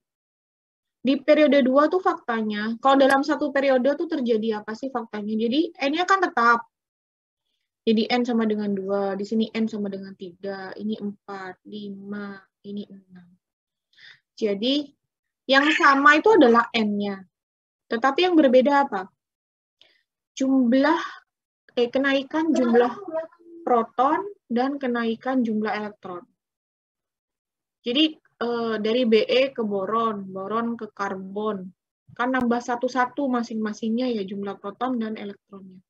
Speaker 1: Di periode 2 tuh faktanya, kalau dalam satu periode tuh terjadi apa sih faktanya? Jadi N-nya kan tetap. Jadi N sama dengan 2, di sini N sama dengan 3, ini 4, 5, ini 6. Jadi yang sama itu adalah N-nya. Tetapi yang berbeda apa? Kenaikan jumlah proton dan kenaikan jumlah elektron. Jadi dari Be ke boron, boron ke karbon, kan nambah satu-satu masing-masingnya ya jumlah proton dan elektronnya.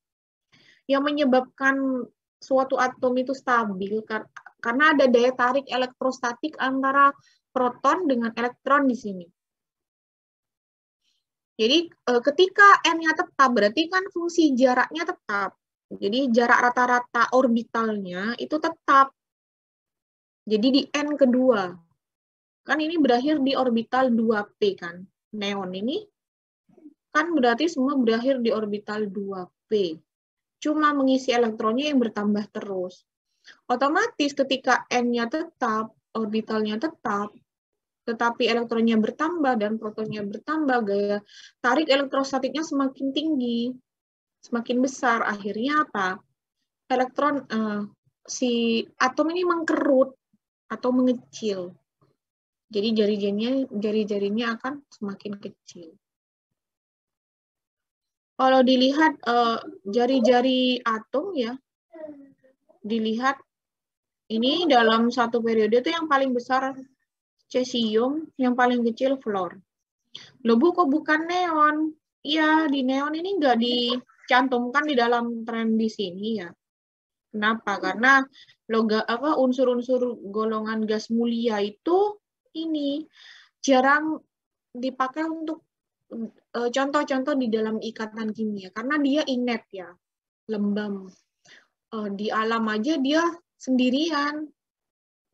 Speaker 1: Yang menyebabkan suatu atom itu stabil karena ada daya tarik elektrostatik antara proton dengan elektron di sini. Jadi ketika N-nya tetap, berarti kan fungsi jaraknya tetap. Jadi jarak rata-rata orbitalnya itu tetap. Jadi di N kedua. Kan ini berakhir di orbital 2p kan. Neon ini kan berarti semua berakhir di orbital 2p. Cuma mengisi elektronnya yang bertambah terus. Otomatis ketika N-nya tetap, orbitalnya tetap, tetapi elektronnya bertambah dan protonnya bertambah, gaya tarik elektrostatiknya semakin tinggi, semakin besar. Akhirnya apa? Elektron, si atom ini mengkerut atau mengecil. Jadi jari-jarinya akan semakin kecil. Kalau dilihat jari-jari atom ya, dilihat ini dalam satu periode itu yang paling besar cesium, yang paling kecil fluor. Loh Bu, kok bukan neon? Iya, di neon ini nggak dicantumkan di dalam tren di sini ya. Kenapa? Karena unsur-unsur golongan gas mulia itu ini jarang dipakai untuk contoh-contoh di dalam ikatan kimia karena dia inet ya, lembab. Di alam aja dia sendirian.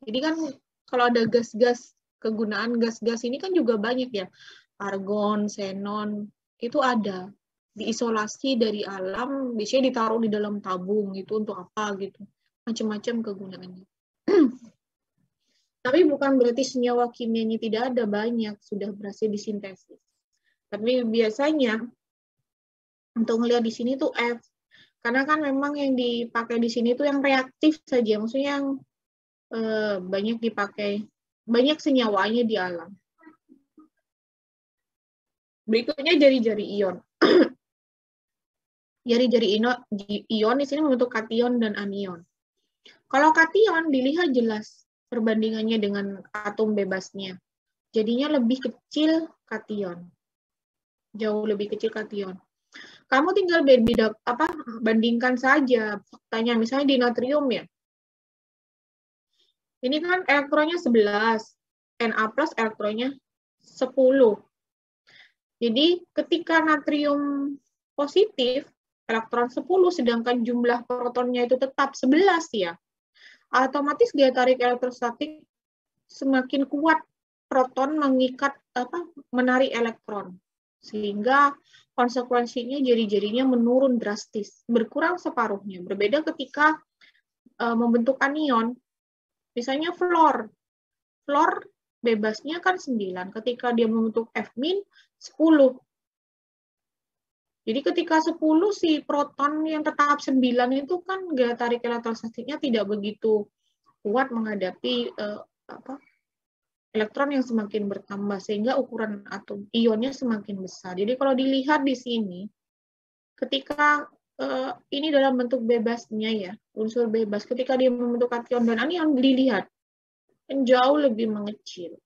Speaker 1: Jadi kan kalau ada gas-gas, kegunaan gas-gas ini kan juga banyak ya. Argon, xenon, itu ada. Diisolasi dari alam, biasanya ditaruh di dalam tabung, itu untuk apa gitu. Macam-macam kegunaannya. Tapi bukan berarti senyawa kimianya tidak ada, banyak sudah berhasil disintesis. Tapi biasanya untuk melihat di sini tuh F, karena kan memang yang dipakai di sini tuh yang reaktif saja, maksudnya yang banyak dipakai, banyak senyawanya di alam. Berikutnya jari-jari ion. Jari-jari ion di sini membentuk kation dan anion. Kalau kation dilihat jelas perbandingannya dengan atom bebasnya. Jadinya lebih kecil kation. Jauh lebih kecil kation. Kamu tinggal bandingkan saja faktanya, misalnya di natrium ya. Ini kan elektronnya 11, Na plus elektronnya 10. Jadi ketika natrium positif, elektron 10, sedangkan jumlah protonnya itu tetap 11 ya. Otomatis gaya tarik elektrostatik semakin kuat, proton menarik elektron. Sehingga konsekuensinya jari-jarinya menurun drastis, berkurang separuhnya. Berbeda ketika membentuk anion, misalnya fluor. Fluor bebasnya kan 9, ketika dia membentuk F-min 10. Jadi ketika 10 si proton yang tetap 9 itu kan gaya tarik elektrostatiknya tidak begitu kuat menghadapi elektron yang semakin bertambah, sehingga ukuran atom ionnya semakin besar. Jadi kalau dilihat di sini, ketika ini dalam bentuk bebasnya ya, unsur bebas, ketika dia membentuk kation dan anion, dilihat jauh lebih mengecil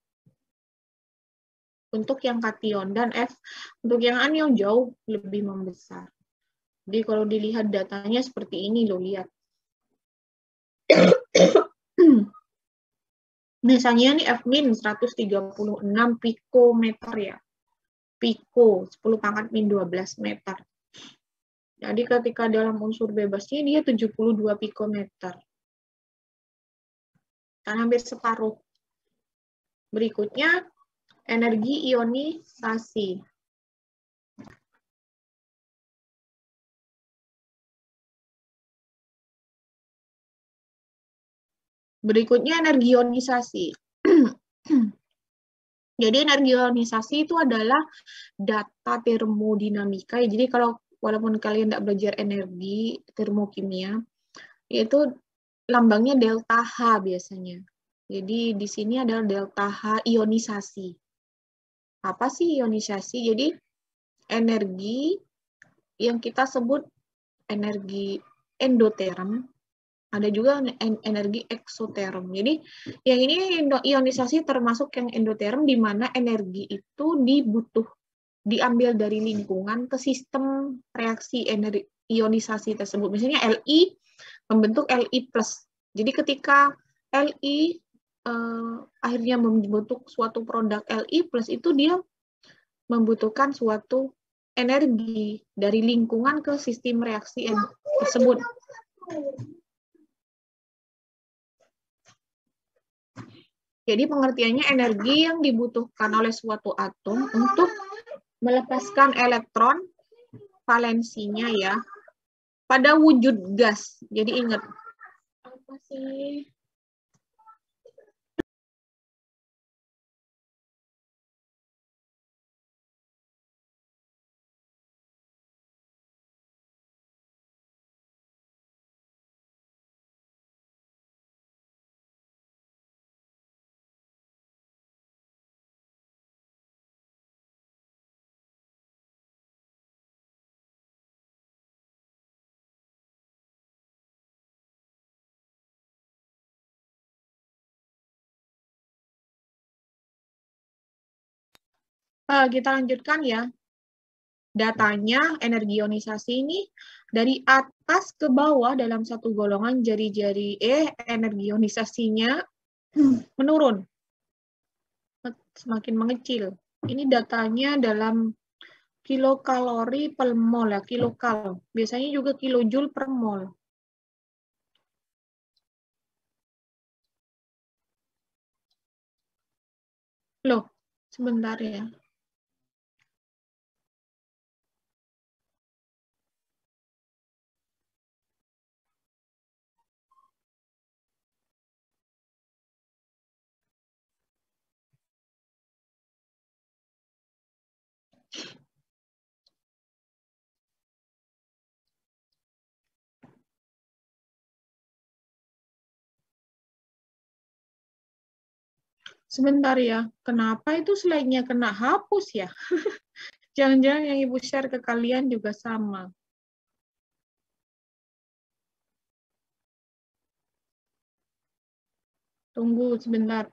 Speaker 1: untuk yang kation, dan F untuk yang anion jauh lebih membesar. Jadi kalau dilihat datanya seperti ini loh, lihat. Misalnya ini F-min 136 pikometer ya. Piko 10 pangkat min 12 meter. Jadi ketika dalam unsur bebasnya dia 72 pikometer. Dan hampir separuh. Berikutnya energi ionisasi. Berikutnya energi ionisasi. Jadi energi ionisasi itu adalah data termodinamika. Jadi kalau walaupun kalian tidak belajar energi termokimia, itu lambangnya delta H biasanya. Jadi di sini adalah delta H ionisasi. Apa sih ionisasi? Jadi energi yang kita sebut energi endoterm, ada juga energi eksoterm. Jadi yang ini ionisasi termasuk yang endoterm, di mana energi itu diambil dari lingkungan ke sistem reaksi energi ionisasi tersebut. Misalnya Li membentuk Li+. Jadi ketika Li akhirnya membentuk suatu produk Li+, itu dia membutuhkan suatu energi dari lingkungan ke sistem reaksi tersebut. Jadi pengertiannya energi yang dibutuhkan oleh suatu atom untuk melepaskan elektron valensinya ya pada wujud gas. Jadi ingat, apa sih? Kita lanjutkan ya. Datanya energi ionisasi ini dari atas ke bawah dalam satu golongan jari-jari energi ionisasinya menurun, semakin mengecil. Ini datanya dalam kilokalori per mol ya, kilokal. Biasanya juga kilojoule per mol. Loh, sebentar ya. Sebentar ya, kenapa itu slide-nya kena hapus ya? Jangan-jangan yang Ibu share ke kalian juga sama. Tunggu sebentar.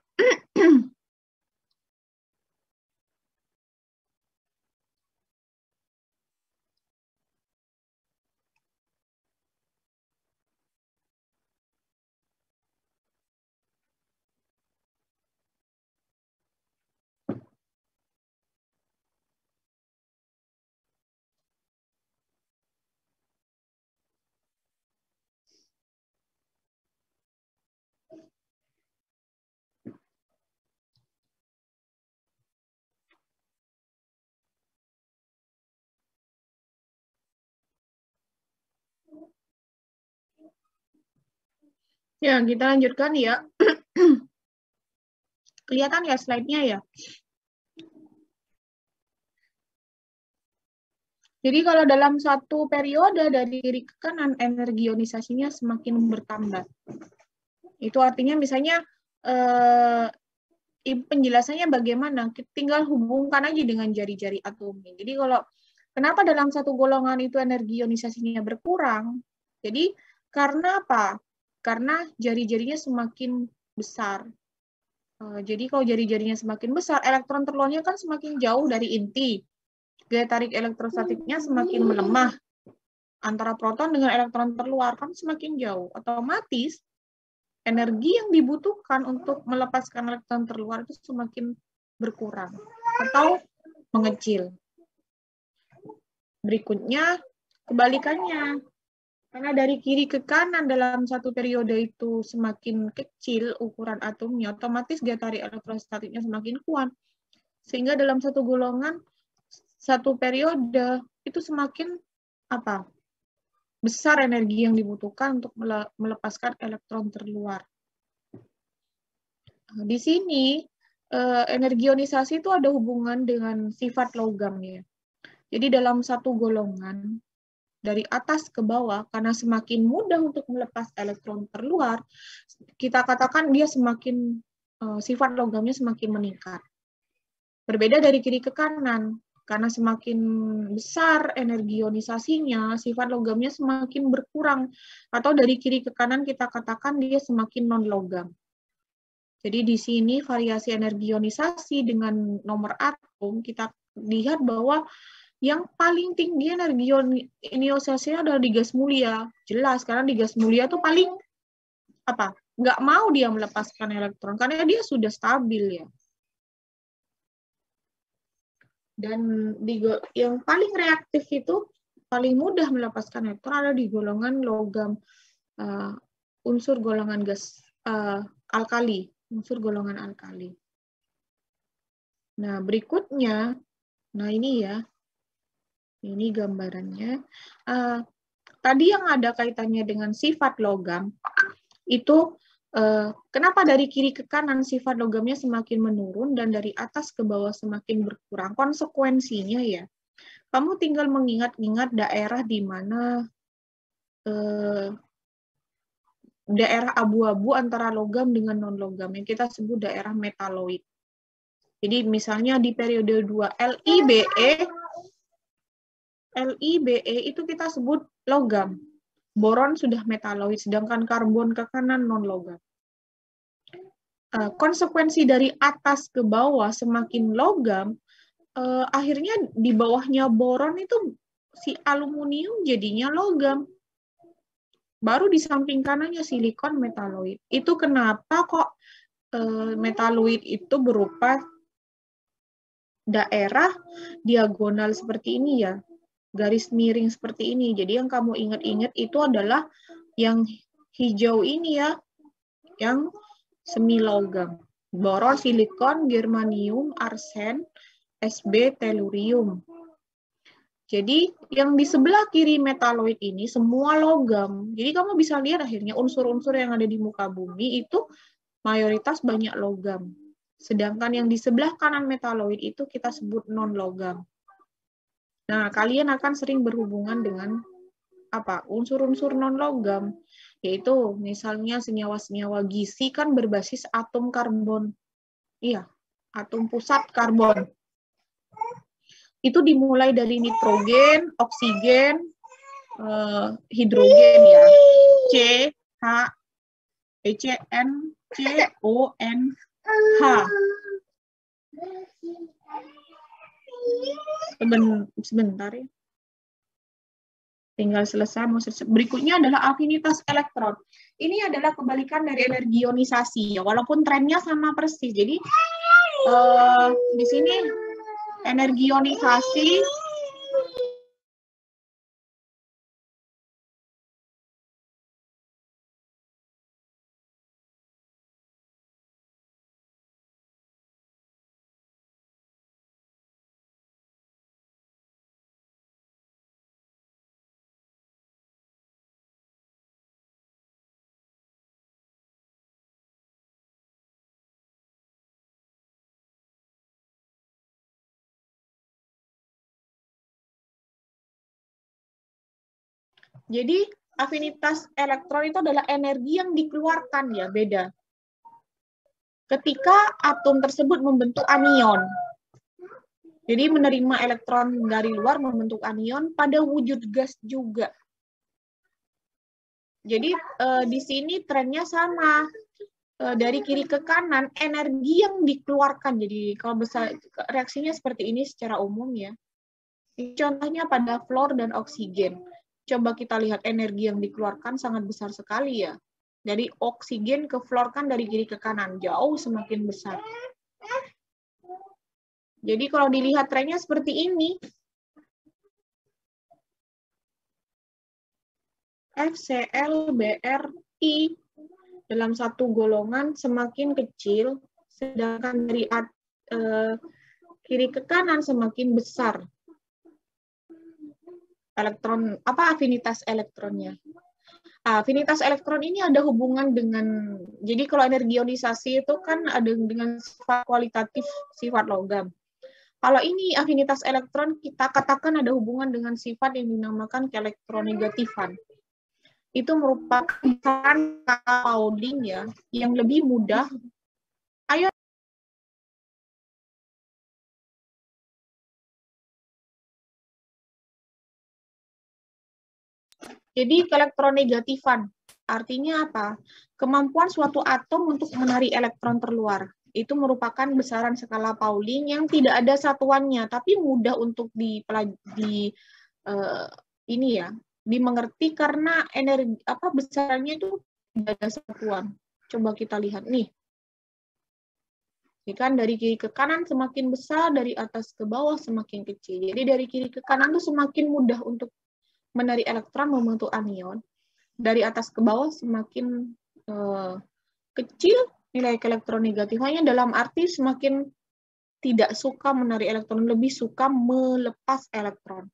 Speaker 1: Ya, kita lanjutkan ya. Kelihatan ya slide-nya ya? Jadi kalau dalam satu periode dari kiri ke kanan, energi ionisasinya semakin bertambah. Itu artinya misalnya penjelasannya bagaimana? Tinggal hubungkan aja dengan jari-jari atomnya. Jadi kalau kenapa dalam satu golongan itu energi ionisasinya berkurang? Jadi karena apa? Karena jari-jarinya semakin besar. Jadi kalau jari-jarinya semakin besar, elektron terluarnya kan semakin jauh dari inti. Gaya tarik elektrostatiknya semakin melemah. Antara proton dengan elektron terluar kan semakin jauh. Otomatis energi yang dibutuhkan untuk melepaskan elektron terluar itu semakin berkurang atau mengecil. Berikutnya, kebalikannya. Karena dari kiri ke kanan dalam satu periode itu semakin kecil ukuran atomnya, otomatis gaya tarik elektrostatiknya semakin kuat. Sehingga dalam satu golongan, satu periode itu semakin besar energi yang dibutuhkan untuk melepaskan elektron terluar. Di sini, energi ionisasi itu ada hubungan dengan sifat logamnya. Jadi dalam satu golongan, dari atas ke bawah, karena semakin mudah untuk melepas elektron terluar, kita katakan dia semakin, sifat logamnya semakin meningkat. Berbeda dari kiri ke kanan, karena semakin besar energi ionisasinya, sifat logamnya semakin berkurang. Atau dari kiri ke kanan kita katakan dia semakin non-logam. Jadi di sini variasi energi ionisasi dengan nomor atom, kita lihat bahwa yang paling tinggi energi ionisasinya adalah di gas mulia. Jelas, karena di gas mulia itu paling nggak mau dia melepaskan elektron, karena dia sudah stabil ya. Dan yang paling reaktif itu, paling mudah melepaskan elektron ada di golongan logam, unsur golongan gas alkali, unsur golongan alkali. Nah, berikutnya, nah ini ya, ini gambarannya. Tadi yang ada kaitannya dengan sifat logam, itu kenapa dari kiri ke kanan sifat logamnya semakin menurun dan dari atas ke bawah semakin berkurang? Konsekuensinya ya, kamu tinggal mengingat-ingat daerah di mana daerah abu-abu antara logam dengan non-logam, yang kita sebut daerah metaloid. Jadi misalnya di periode 2 LIBE itu kita sebut logam. Boron sudah metaloid, sedangkan karbon ke kanan non-logam. Konsekuensi dari atas ke bawah semakin logam, akhirnya di bawahnya boron itu si aluminium jadinya logam. Baru di samping kanannya silikon metaloid. Itu kenapa kok metaloid itu berupa daerah diagonal seperti ini ya, garis miring seperti ini. Jadi yang kamu ingat-ingat itu adalah yang hijau ini ya, yang semi logam. Boron, silikon, germanium, arsen, Sb, tellurium. Jadi yang di sebelah kiri metaloid ini semua logam. Jadi kamu bisa lihat akhirnya unsur-unsur yang ada di muka bumi itu mayoritas banyak logam. Sedangkan yang di sebelah kanan metaloid itu kita sebut non-logam. Nah, kalian akan sering berhubungan dengan unsur-unsur non-logam, yaitu misalnya senyawa-senyawa gizi kan berbasis atom karbon. Iya, atom pusat karbon. Itu dimulai dari nitrogen, oksigen, hidrogen ya. C, H, N, C, O, N, H. Sebentar ya. Tinggal selesai. Berikutnya adalah afinitas elektron. Ini adalah kebalikan dari energi ionisasi ya, walaupun trennya sama persis. Jadi di sini energi ionisasi Jadi afinitas elektron itu adalah energi yang dikeluarkan, ya, beda. Ketika atom tersebut membentuk anion. Jadi menerima elektron dari luar membentuk anion pada wujud gas juga. Jadi di sini trennya sama. Dari kiri ke kanan, energi yang dikeluarkan. Jadi kalau besar reaksinya seperti ini secara umum, ya. Contohnya pada fluor dan oksigen. Coba kita lihat energi yang dikeluarkan sangat besar sekali, ya. Dari oksigen ke fluor kan dari kiri ke kanan, jauh semakin besar. Jadi kalau dilihat trennya seperti ini. FCl, BRI dalam satu golongan semakin kecil, sedangkan dari kiri ke kanan semakin besar. Elektron, afinitas elektronnya. Afinitas elektron ini ada hubungan dengan, jadi kalau energi ionisasi itu kan ada dengan sifat kualitatif, sifat logam. Kalau ini afinitas elektron, kita katakan ada hubungan dengan sifat yang dinamakan keelektronegatifan. Itu merupakan besaran Pauling, ya, yang lebih mudah. Ayo. Jadi keelektronegatifan artinya apa? Kemampuan suatu atom untuk menarik elektron terluar. Itu merupakan besaran skala Pauling yang tidak ada satuannya, tapi mudah untuk dimengerti karena energi besarannya itu tidak ada satuan. Coba kita lihat nih. Ini kan dari kiri ke kanan semakin besar, dari atas ke bawah semakin kecil. Jadi dari kiri ke kanan itu semakin mudah untuk menarik elektron membentuk anion. Dari atas ke bawah semakin kecil nilai keelektronegatifannya, dalam arti semakin tidak suka menarik elektron, lebih suka melepas elektron.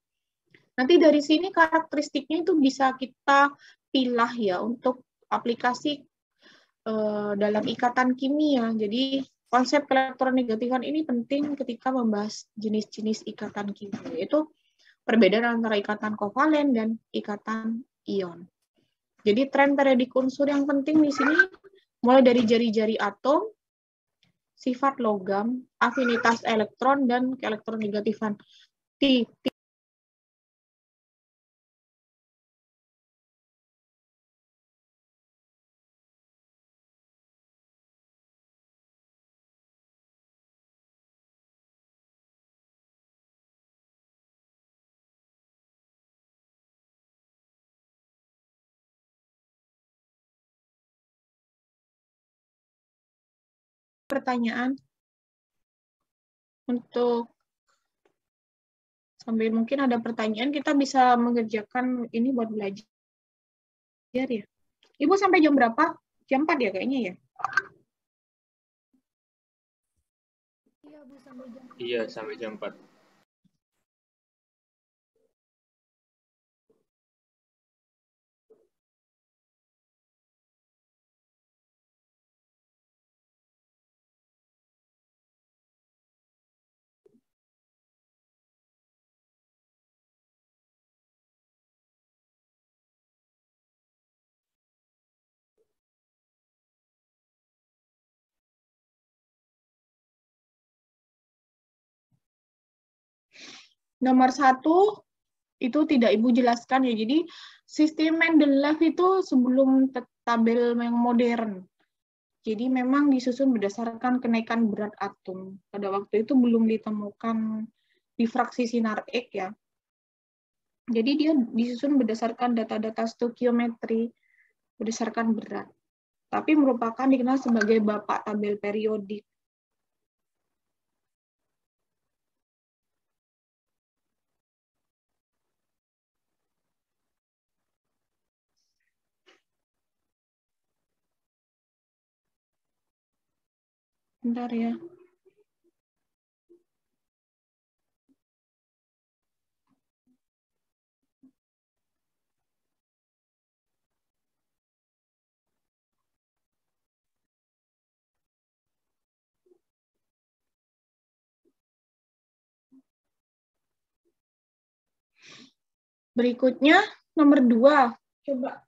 Speaker 1: Nanti dari sini karakteristiknya itu bisa kita pilah, ya, untuk aplikasi dalam ikatan kimia. Jadi konsep keelektronegatifan ini penting ketika membahas jenis-jenis ikatan kimia, yaitu perbedaan antara ikatan kovalen dan ikatan ion. Jadi tren periodik unsur yang penting di sini mulai dari jari-jari atom, sifat logam, afinitas elektron, dan keelektronegatifan. Pertanyaan untuk sambil mungkin ada pertanyaan, kita bisa mengerjakan ini buat belajar, ya. Ibu sampai jam berapa? Jam 4 ya kayaknya, ya?
Speaker 3: Iya, Bu, sampai jam 4.
Speaker 2: Iya, sampai jam 4.
Speaker 1: Nomor 1 itu tidak Ibu jelaskan, ya. Jadi sistem Mendeleev itu sebelum tabel yang modern. Jadi memang disusun berdasarkan kenaikan berat atom. Pada waktu itu belum ditemukan difraksi sinar X, ya. Jadi dia disusun berdasarkan data-data stokiometri berdasarkan berat. Tapi merupakan dikenal sebagai bapak tabel periodik. Bentar, ya. Berikutnya, Nomor 2. Coba.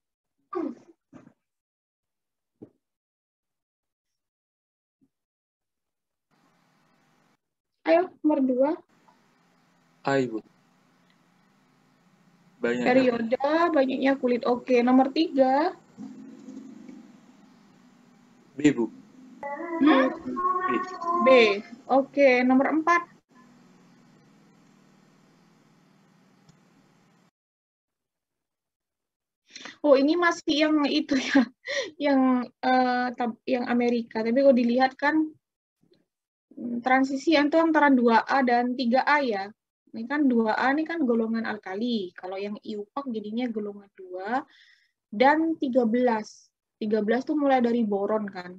Speaker 1: Ayo, nomor 2.
Speaker 2: A, Ibu. Banyaknya
Speaker 1: Periode, banyaknya kulit. Oke, nomor 3.
Speaker 2: B, Bu. B.
Speaker 1: B. Oke, nomor 4. Oh, ini masih yang itu ya, yang Amerika. Tapi kalau dilihat kan transisi itu antara 2A dan 3A ya. Ini kan 2A ini kan golongan alkali. Kalau yang IUPAC jadinya golongan 2 dan 13. 13 tuh mulai dari boron kan.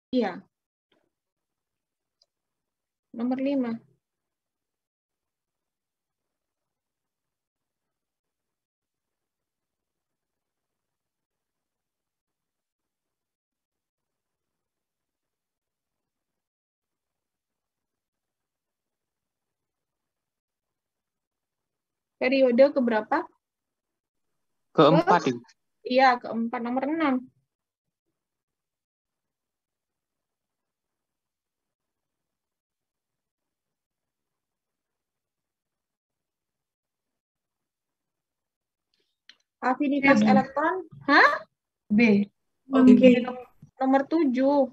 Speaker 1: Iya. Nomor 5. Periode keberapa?
Speaker 2: Keempat, Ibu.
Speaker 1: Iya, keempat. Nomor 6. Afinitas
Speaker 5: B.
Speaker 1: elektron. Hah?
Speaker 5: B.
Speaker 1: Oke, nomor 7.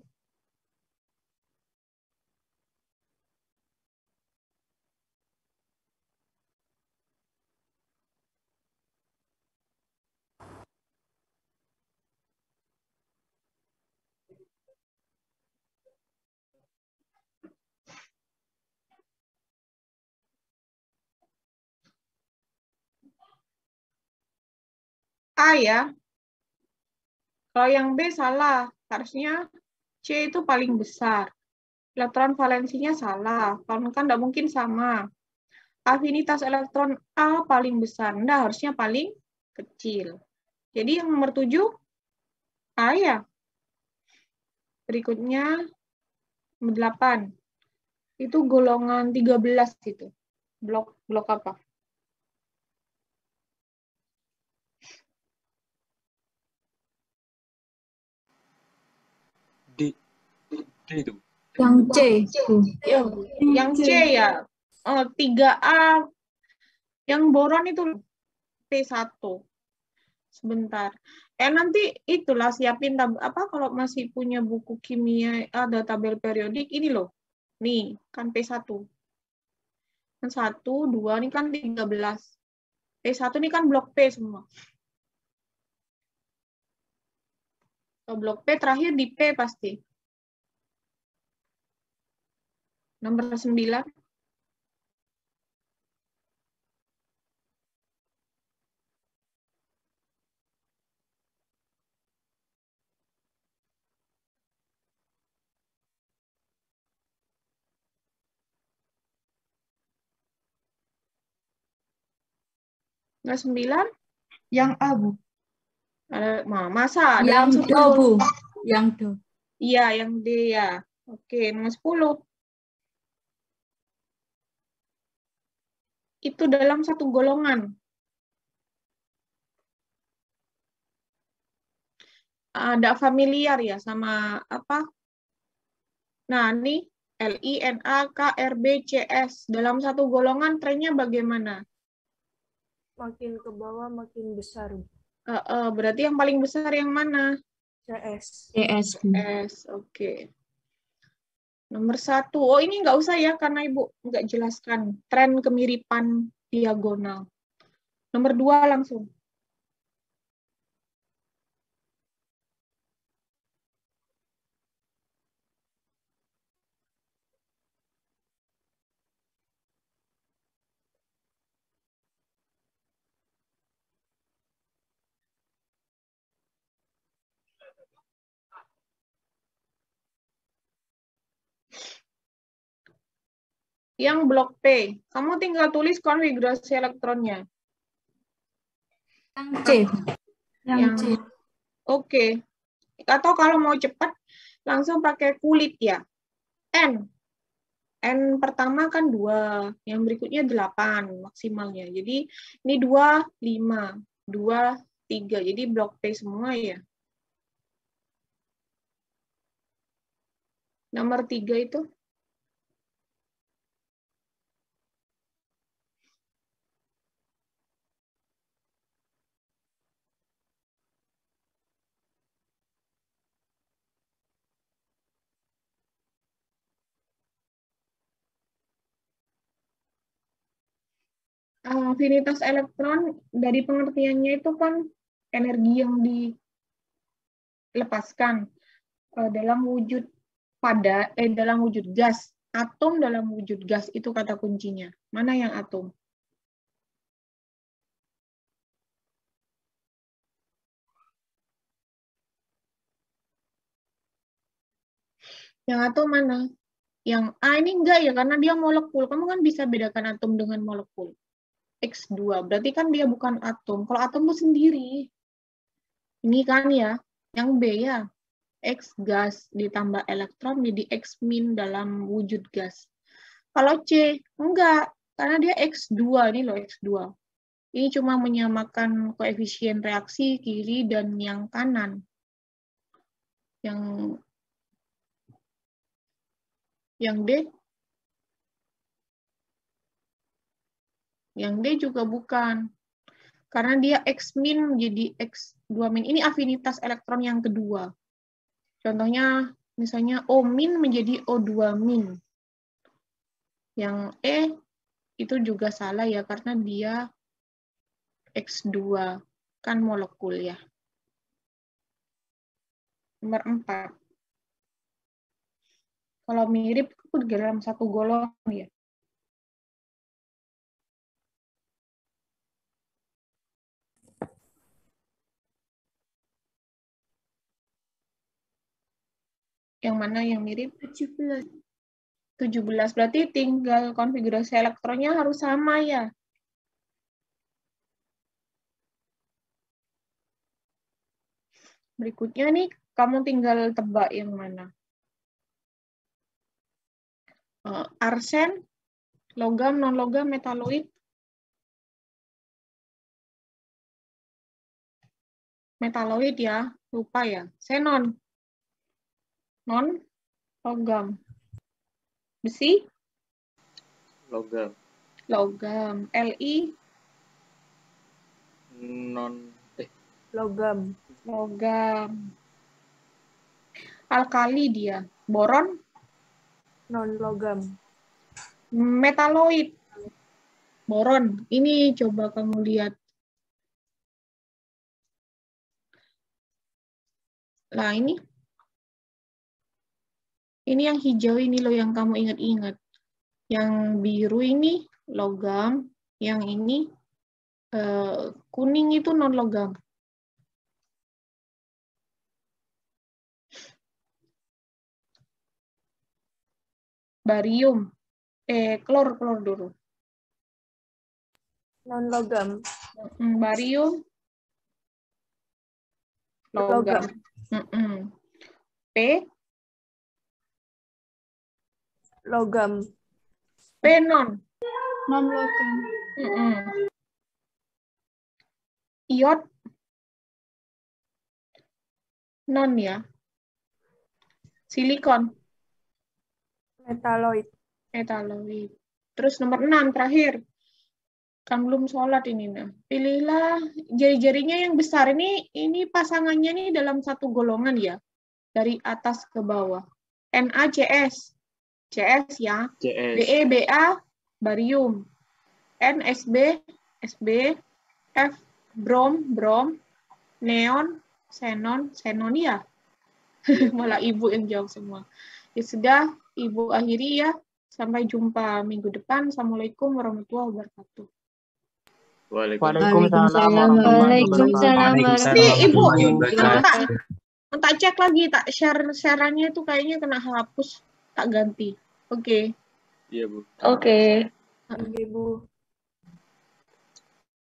Speaker 1: A ya. Kalau yang B salah. Harusnya C itu paling besar. Elektron valensinya salah. Kalau kan tidak mungkin sama. Afinitas elektron A paling besar. Nah, harusnya paling kecil. Jadi yang nomor 7 A ya. Berikutnya nomor 8. Itu golongan 13 itu. Blok apa?
Speaker 2: D. D itu.
Speaker 4: Yang C.
Speaker 1: Yang C ya. 3A. Yang boron itu P1. Sebentar. Nanti itulah siapin kalau masih punya buku kimia ada tabel periodik ini loh. Nih, kan P1. Kan 1, 2 ini kan 13. P1 ini kan blok P semua. Blok P terakhir di P pasti. Nomor 9. Nomor 9.
Speaker 5: Yang A, Bu.
Speaker 1: Masa?
Speaker 4: Yang D, Bu. Yang D.
Speaker 1: Iya, yang D ya. Oke, nomor 10. Itu dalam satu golongan. Ada familiar ya sama apa? Nah, ini Li, Na, K, Rb, Cs. Dalam satu golongan trennya bagaimana?
Speaker 3: Makin ke bawah makin besar.
Speaker 1: Berarti yang paling besar yang mana?
Speaker 3: CS.
Speaker 1: CS, oke. Nomor 1. Oh, ini nggak usah ya, karena Ibu nggak jelaskan. Tren kemiripan diagonal. Nomor 2 langsung. Yang blok P, kamu tinggal tulis konfigurasi elektronnya.
Speaker 4: Yang C.
Speaker 1: Yang C. Oke. Atau kalau mau cepat, langsung pakai kulit ya. N. N pertama kan 2, yang berikutnya 8 maksimalnya. Jadi ini 2, 5. 2, 3. Jadi blok P semua ya. Nomor 3 itu. Afinitas elektron dari pengertiannya itu kan energi yang dilepaskan dalam wujud dalam wujud gas. Atom dalam wujud gas itu kata kuncinya. Mana yang atom? Yang atom mana? Yang A ini enggak ya, karena dia molekul. Kamu kan bisa bedakan atom dengan molekul. X2, berarti kan dia bukan atom. Kalau atom itu sendiri. Ini kan ya, yang B ya. X gas ditambah elektron jadi X min dalam wujud gas. Kalau C, enggak. Karena dia X2, ini loh X2. Ini cuma menyamakan koefisien reaksi kiri dan yang kanan. Yang D? Yang D juga bukan. Karena dia X min jadi X2 min. Ini afinitas elektron yang kedua. Contohnya, misalnya O min menjadi O2 min. Yang E itu juga salah ya, karena dia X2. Kan molekul ya. Nomor 4. Kalau mirip, itu dalam satu golongan ya. Yang mana yang mirip? 17. 17, berarti tinggal konfigurasi elektronnya harus sama ya. Berikutnya nih, kamu tinggal tebak yang mana. Arsen, logam, non-logam, metaloid. Metaloid ya, lupa ya. Xenon. Non-logam. Besi?
Speaker 2: Logam.
Speaker 1: Logam. Li?
Speaker 3: Logam.
Speaker 1: Logam. Alkali dia. Boron?
Speaker 3: Non-logam.
Speaker 1: Metaloid. Boron. Ini coba kamu lihat. Nah, ini yang hijau ini loh yang kamu ingat-ingat. Yang biru ini logam, yang ini kuning itu non-logam. Barium, klor dulu.
Speaker 3: Non-logam.
Speaker 1: Barium, logam. P,
Speaker 3: logam.
Speaker 1: P non.
Speaker 5: Non-logam.
Speaker 1: Iod, non ya. Silikon,
Speaker 3: Metaloid.
Speaker 1: metaloid. Terus nomor 6 terakhir. Kan belum sholat ini. Nah. Pilihlah jari-jarinya yang besar. Ini pasangannya nih dalam satu golongan ya. Dari atas ke bawah. NaCS. CS ya.
Speaker 2: CS.
Speaker 1: Be, Ba, barium. N, Sb, Sb. F, brom. Neon, xenon ya. Malah ibu yang jawab semua. Ya sudah, ibu akhiri ya. Sampai jumpa minggu depan. Assalamualaikum warahmatullahi wabarakatuh.
Speaker 2: Waalaikumsalam
Speaker 5: Waalaikumsalam.
Speaker 1: Ibu,
Speaker 2: wabarakatuh.
Speaker 1: tak cek lagi, tak share-nya itu kayaknya kena hapus, tak ganti. Oke.
Speaker 2: Iya, Bu.
Speaker 5: Oke.
Speaker 3: Oke, Bu.